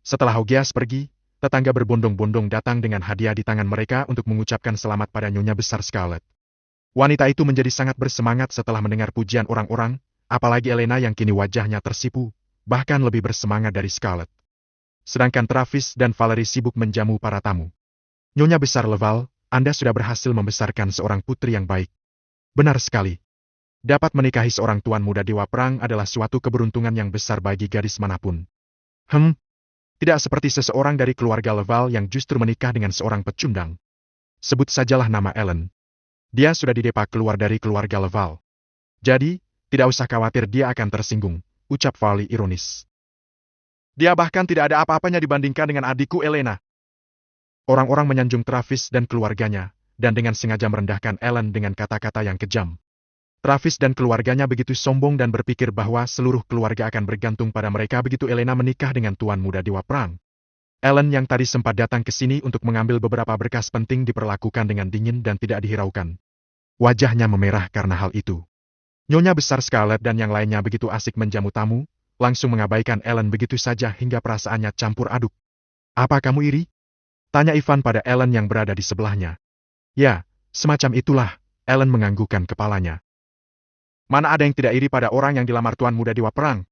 Setelah Augeas pergi, tetangga berbondong-bondong datang dengan hadiah di tangan mereka untuk mengucapkan selamat pada Nyonya besar Scarlett. Wanita itu menjadi sangat bersemangat setelah mendengar pujian orang-orang, apalagi Elena yang kini wajahnya tersipu, bahkan lebih bersemangat dari Scarlett. Sedangkan Travis dan Valerie sibuk menjamu para tamu. Nyonya besar Leval, Anda sudah berhasil membesarkan seorang putri yang baik. Benar sekali. Dapat menikahi seorang tuan muda Dewa Perang adalah suatu keberuntungan yang besar bagi gadis manapun. Tidak seperti seseorang dari keluarga Leval yang justru menikah dengan seorang pecundang. Sebut sajalah nama Ellen. Dia sudah didepak keluar dari keluarga Leval. Jadi, tidak usah khawatir dia akan tersinggung, ucap Farley ironis. Dia bahkan tidak ada apa-apanya dibandingkan dengan adikku Elena. Orang-orang menyanjung Travis dan keluarganya, dan dengan sengaja merendahkan Ellen dengan kata-kata yang kejam. Travis dan keluarganya begitu sombong dan berpikir bahwa seluruh keluarga akan bergantung pada mereka begitu Elena menikah dengan tuan muda Dewa Perang. Ellen yang tadi sempat datang ke sini untuk mengambil beberapa berkas penting diperlakukan dengan dingin dan tidak dihiraukan. Wajahnya memerah karena hal itu. Nyonya besar Scarlett dan yang lainnya begitu asik menjamu tamu, langsung mengabaikan Ellen begitu saja hingga perasaannya campur aduk. Apa kamu iri? Tanya Ivan pada Ellen yang berada di sebelahnya. Ya, semacam itulah, Ellen menganggukkan kepalanya. Mana ada yang tidak iri pada orang yang dilamar tuan muda Dewa Perang?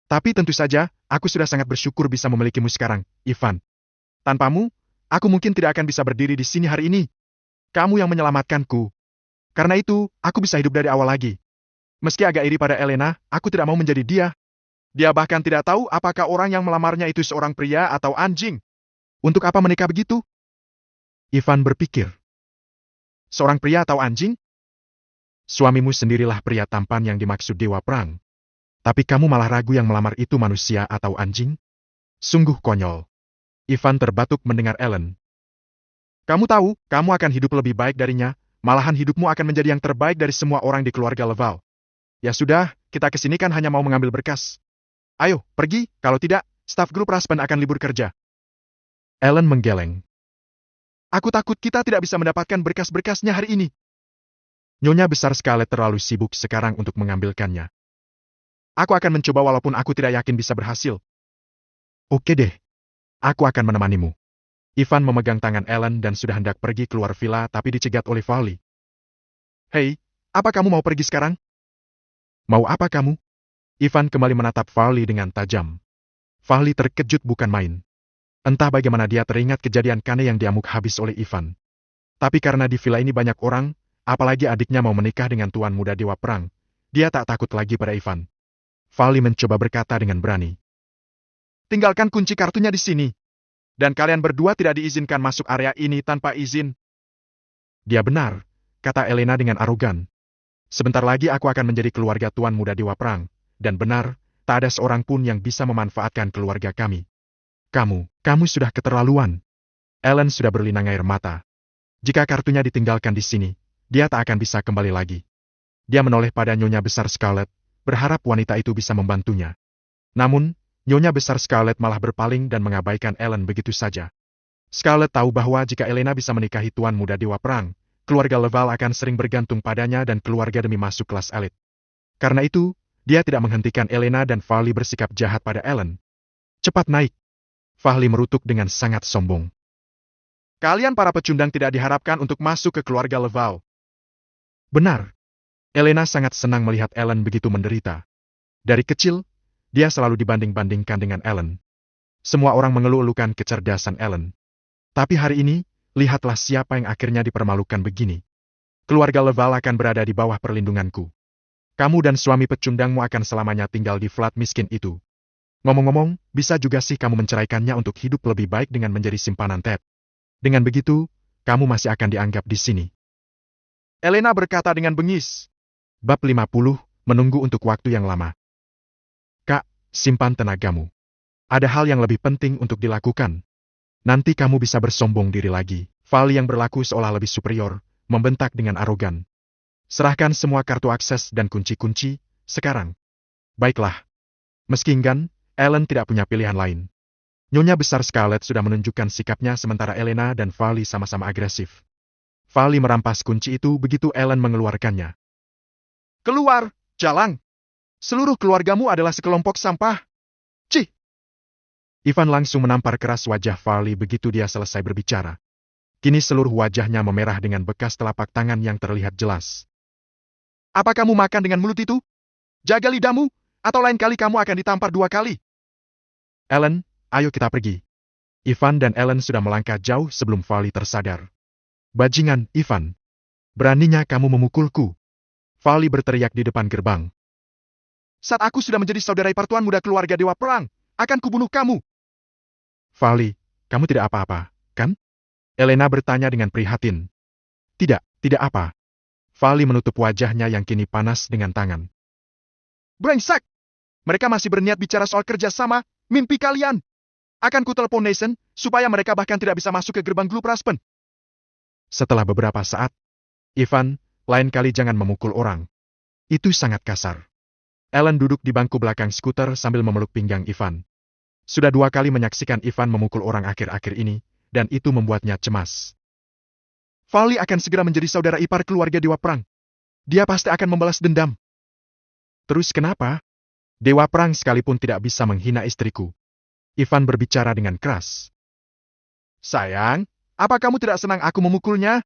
Tapi tentu saja, aku sudah sangat bersyukur bisa memilikimu sekarang, Ivan. Tanpamu, aku mungkin tidak akan bisa berdiri di sini hari ini. Kamu yang menyelamatkanku. Karena itu, aku bisa hidup dari awal lagi. Meski agak iri pada Elena, aku tidak mau menjadi dia. Dia bahkan tidak tahu apakah orang yang melamarnya itu seorang pria atau anjing. Untuk apa menikah begitu? Ivan berpikir. Seorang pria atau anjing? Suamimu sendirilah pria tampan yang dimaksud Dewa Perang. Tapi kamu malah ragu yang melamar itu manusia atau anjing? Sungguh konyol. Ivan terbatuk mendengar Ellen. Kamu tahu, kamu akan hidup lebih baik darinya, malahan hidupmu akan menjadi yang terbaik dari semua orang di keluarga Leval. Ya sudah, kita kesini kan hanya mau mengambil berkas. Ayo, pergi, kalau tidak, staf grup Raspen akan libur kerja. Ellen menggeleng. Aku takut kita tidak bisa mendapatkan berkas-berkasnya hari ini. Nyonya besar Scarlett terlalu sibuk sekarang untuk mengambilkannya. Aku akan mencoba walaupun aku tidak yakin bisa berhasil. Oke deh. Aku akan menemanimu. Ivan memegang tangan Ellen dan sudah hendak pergi keluar villa tapi dicegat oleh Farley. Hei, apa kamu mau pergi sekarang? Mau apa kamu? Ivan kembali menatap Farley dengan tajam. Farley terkejut bukan main. Entah bagaimana dia teringat kejadian Kane yang diamuk habis oleh Ivan. Tapi karena di villa ini banyak orang, apalagi adiknya mau menikah dengan tuan muda Dewa Perang, dia tak takut lagi pada Ivan. Farley mencoba berkata dengan berani. Tinggalkan kunci kartunya di sini. Dan kalian berdua tidak diizinkan masuk area ini tanpa izin. Dia benar, kata Elena dengan arogan. Sebentar lagi aku akan menjadi keluarga tuan muda Dewa Perang. Dan benar, tak ada seorang pun yang bisa memanfaatkan keluarga kami. Kamu sudah keterlaluan. Ellen sudah berlinang air mata. Jika kartunya ditinggalkan di sini, dia tak akan bisa kembali lagi. Dia menoleh pada Nyonya besar Scarlett, berharap wanita itu bisa membantunya. Namun, Nyonya besar Scarlett malah berpaling dan mengabaikan Ellen begitu saja. Scarlett tahu bahwa jika Elena bisa menikahi tuan muda Dewa Perang, keluarga Leval akan sering bergantung padanya dan keluarga demi masuk kelas elit. Karena itu, dia tidak menghentikan Elena dan Farley bersikap jahat pada Ellen. Cepat naik. Farley merutuk dengan sangat sombong. Kalian para pecundang tidak diharapkan untuk masuk ke keluarga Leval. Benar. Elena sangat senang melihat Ellen begitu menderita. Dari kecil, dia selalu dibanding-bandingkan dengan Ellen. Semua orang mengeluh-elukan kecerdasan Ellen. Tapi hari ini, lihatlah siapa yang akhirnya dipermalukan begini. Keluarga Leval akan berada di bawah perlindunganku. Kamu dan suami pecundangmu akan selamanya tinggal di flat miskin itu. Ngomong-ngomong, bisa juga sih kamu menceraikannya untuk hidup lebih baik dengan menjadi simpanan Ted. Dengan begitu, kamu masih akan dianggap di sini. Elena berkata dengan bengis. Bab 50, menunggu untuk waktu yang lama. Kak, simpan tenagamu. Ada hal yang lebih penting untuk dilakukan. Nanti kamu bisa bersombong diri lagi. Farley yang berlaku seolah lebih superior, membentak dengan arogan. Serahkan semua kartu akses dan kunci-kunci, sekarang. Baiklah. Meski enggan, Ellen tidak punya pilihan lain. Nyonya besar Scarlett sudah menunjukkan sikapnya sementara Elena dan Farley sama-sama agresif. Farley merampas kunci itu begitu Ellen mengeluarkannya. Keluar, jalang! Seluruh keluargamu adalah sekelompok sampah. Cih! Ivan langsung menampar keras wajah Farley begitu dia selesai berbicara. Kini seluruh wajahnya memerah dengan bekas telapak tangan yang terlihat jelas. Apa kamu makan dengan mulut itu? Jaga lidahmu, atau lain kali kamu akan ditampar 2 kali. Ellen, ayo kita pergi. Ivan dan Ellen sudah melangkah jauh sebelum Farley tersadar. Bajingan, Ivan. Beraninya kamu memukulku. Vali berteriak di depan gerbang. Saat aku sudah menjadi saudara ipar tuan muda keluarga Dewa Perang, akan kubunuh kamu. Vali, kamu tidak apa-apa, kan? Elena bertanya dengan prihatin. Tidak, tidak apa. Vali menutup wajahnya yang kini panas dengan tangan. Brengsek! Mereka masih berniat bicara soal kerjasama, mimpi kalian. Akan kutelepon Nathan, supaya mereka bahkan tidak bisa masuk ke gerbang Grup Raspen. Setelah beberapa saat, Ivan, lain kali jangan memukul orang. Itu sangat kasar. Ellen duduk di bangku belakang skuter sambil memeluk pinggang Ivan. Sudah 2 kali menyaksikan Ivan memukul orang akhir-akhir ini, dan itu membuatnya cemas. Vali akan segera menjadi saudara ipar keluarga Dewa Perang. Dia pasti akan membalas dendam. Terus kenapa? Dewa Perang sekalipun tidak bisa menghina istriku. Ivan berbicara dengan keras. Sayang, apa kamu tidak senang aku memukulnya?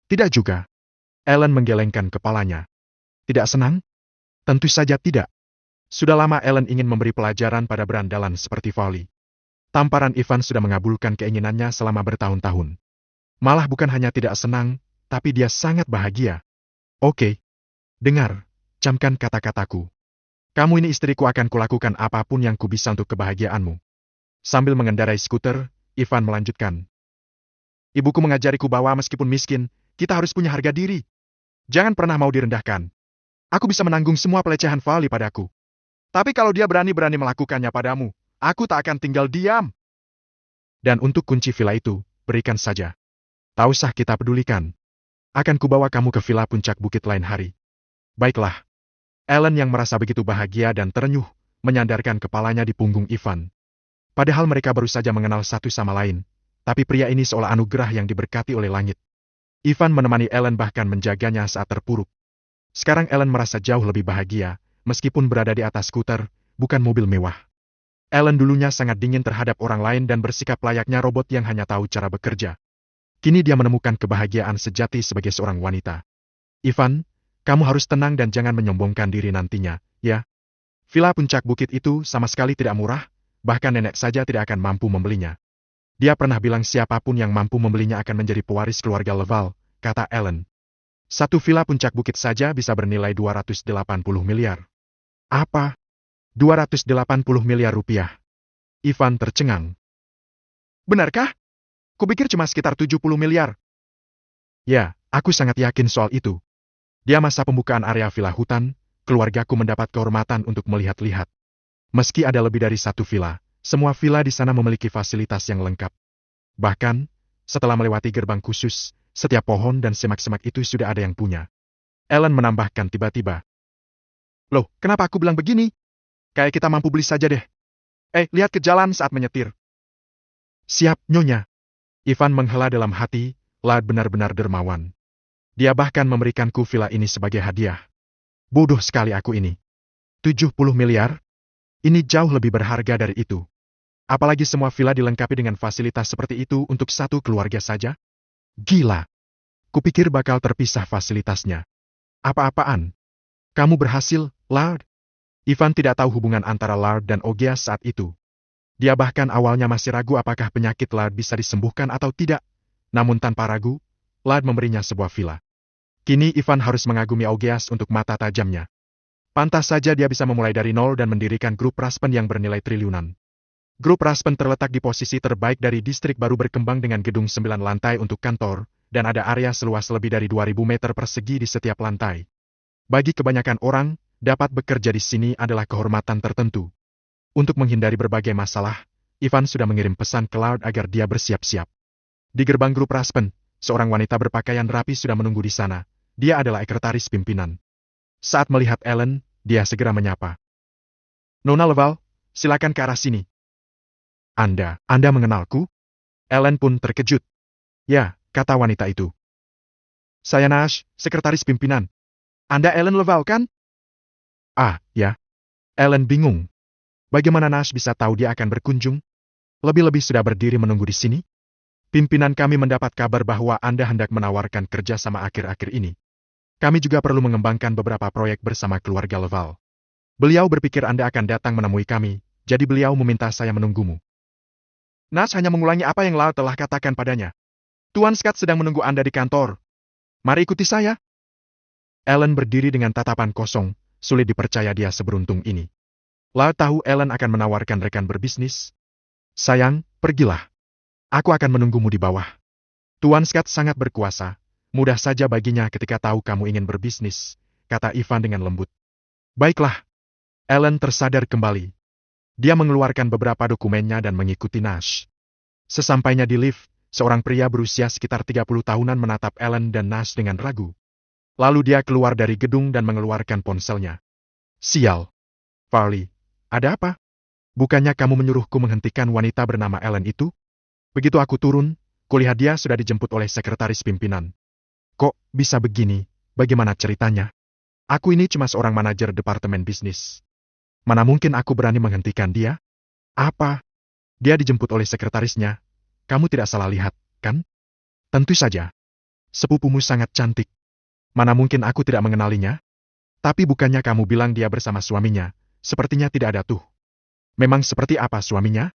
Tidak juga. Ellen menggelengkan kepalanya. Tidak senang? Tentu saja tidak. Sudah lama Ellen ingin memberi pelajaran pada berandalan seperti Vali. Tamparan Ivan sudah mengabulkan keinginannya selama bertahun-tahun. Malah bukan hanya tidak senang, tapi dia sangat bahagia. Oke. Dengar, camkan kata-kataku. Kamu ini istriku, akan kulakukan apapun yang kubisa untuk kebahagiaanmu. Sambil mengendarai skuter, Ivan melanjutkan. Ibuku mengajariku bahwa meskipun miskin, kita harus punya harga diri. Jangan pernah mau direndahkan. Aku bisa menanggung semua pelecehan Vali padaku. Tapi kalau dia berani-berani melakukannya padamu, aku tak akan tinggal diam. Dan untuk kunci villa itu, berikan saja. Tak usah kita pedulikan. Akan kubawa kamu ke villa puncak bukit lain hari. Baiklah. Ellen yang merasa begitu bahagia dan terenyuh, menyandarkan kepalanya di punggung Ivan. Padahal mereka baru saja mengenal satu sama lain, tapi pria ini seolah anugerah yang diberkati oleh langit. Ivan menemani Ellen bahkan menjaganya saat terpuruk. Sekarang Ellen merasa jauh lebih bahagia, meskipun berada di atas skuter, bukan mobil mewah. Ellen dulunya sangat dingin terhadap orang lain dan bersikap layaknya robot yang hanya tahu cara bekerja. Kini dia menemukan kebahagiaan sejati sebagai seorang wanita. Ivan, kamu harus tenang dan jangan menyombongkan diri nantinya, ya? Villa puncak bukit itu sama sekali tidak murah, bahkan nenek saja tidak akan mampu membelinya. Dia pernah bilang siapapun yang mampu membelinya akan menjadi pewaris keluarga Laval, kata Ellen. Satu villa puncak bukit saja bisa bernilai 280 miliar. Apa? 280 miliar rupiah? Ivan tercengang. Benarkah? Kupikir cuma sekitar 70 miliar. Ya, aku sangat yakin soal itu. Dia masa pembukaan area villa hutan, keluargaku mendapat kehormatan untuk melihat-lihat. Meski ada lebih dari satu villa, semua villa di sana memiliki fasilitas yang lengkap. Bahkan, setelah melewati gerbang khusus, setiap pohon dan semak-semak itu sudah ada yang punya. Ellen menambahkan tiba-tiba. Loh, kenapa aku bilang begini? Kayak kita mampu beli saja deh. Lihat ke jalan saat menyetir. Siap, Nyonya. Ivan menghela dalam hati, Lard benar-benar dermawan. Dia bahkan memberikanku villa ini sebagai hadiah. Bodoh sekali aku ini. 70 miliar? Ini jauh lebih berharga dari itu. Apalagi semua villa dilengkapi dengan fasilitas seperti itu untuk satu keluarga saja? Gila. Kupikir bakal terpisah fasilitasnya. Apa-apaan? Kamu berhasil, Lard? Ivan tidak tahu hubungan antara Lard dan Ogias saat itu. Dia bahkan awalnya masih ragu apakah penyakit Lard bisa disembuhkan atau tidak. Namun tanpa ragu, Lard memberinya sebuah villa. Kini Ivan harus mengagumi Ogias untuk mata tajamnya. Pantas saja dia bisa memulai dari nol dan mendirikan grup Raspen yang bernilai triliunan. Grup Raspen terletak di posisi terbaik dari distrik baru berkembang dengan gedung 9 lantai untuk kantor, dan ada area seluas lebih dari 2.000 meter persegi di setiap lantai. Bagi kebanyakan orang, dapat bekerja di sini adalah kehormatan tertentu. Untuk menghindari berbagai masalah, Ivan sudah mengirim pesan ke Lard agar dia bersiap-siap. Di gerbang grup Raspen, seorang wanita berpakaian rapi sudah menunggu di sana. Dia adalah sekretaris pimpinan. Saat melihat Ellen, dia segera menyapa. Nona Laval, silakan ke arah sini. Anda mengenalku? Ellen pun terkejut. Ya, kata wanita itu. Saya Nash, sekretaris pimpinan. Anda Ellen Laval kan? Ah, ya. Ellen bingung. Bagaimana Nash bisa tahu dia akan berkunjung? Lebih-lebih sudah berdiri menunggu di sini? Pimpinan kami mendapat kabar bahwa Anda hendak menawarkan kerja sama akhir-akhir ini. Kami juga perlu mengembangkan beberapa proyek bersama keluarga Laval. Beliau berpikir Anda akan datang menemui kami, jadi beliau meminta saya menunggumu. Nash hanya mengulangi apa yang Lard telah katakan padanya. Tuan Scott sedang menunggu Anda di kantor. Mari ikuti saya. Ellen berdiri dengan tatapan kosong, sulit dipercaya dia seberuntung ini. Lau tahu Ellen akan menawarkan rekan berbisnis. Sayang, pergilah. Aku akan menunggumu di bawah. Tuan Scott sangat berkuasa. Mudah saja baginya ketika tahu kamu ingin berbisnis, kata Ivan dengan lembut. Baiklah. Ellen tersadar kembali. Dia mengeluarkan beberapa dokumennya dan mengikuti Nash. Sesampainya di lift, seorang pria berusia sekitar 30 tahunan menatap Ellen dan Nash dengan ragu. Lalu dia keluar dari gedung dan mengeluarkan ponselnya. Sial. Farley, ada apa? Bukannya kamu menyuruhku menghentikan wanita bernama Ellen itu? Begitu aku turun, kulihat dia sudah dijemput oleh sekretaris pimpinan. Kok bisa begini? Bagaimana ceritanya? Aku ini cuma seorang manajer departemen bisnis. Mana mungkin aku berani menghentikan dia? Apa? Dia dijemput oleh sekretarisnya. Kamu tidak salah lihat, kan? Tentu saja. Sepupumu sangat cantik. Mana mungkin aku tidak mengenalinya? Tapi bukannya kamu bilang dia bersama suaminya, sepertinya tidak ada tuh. Memang seperti apa suaminya?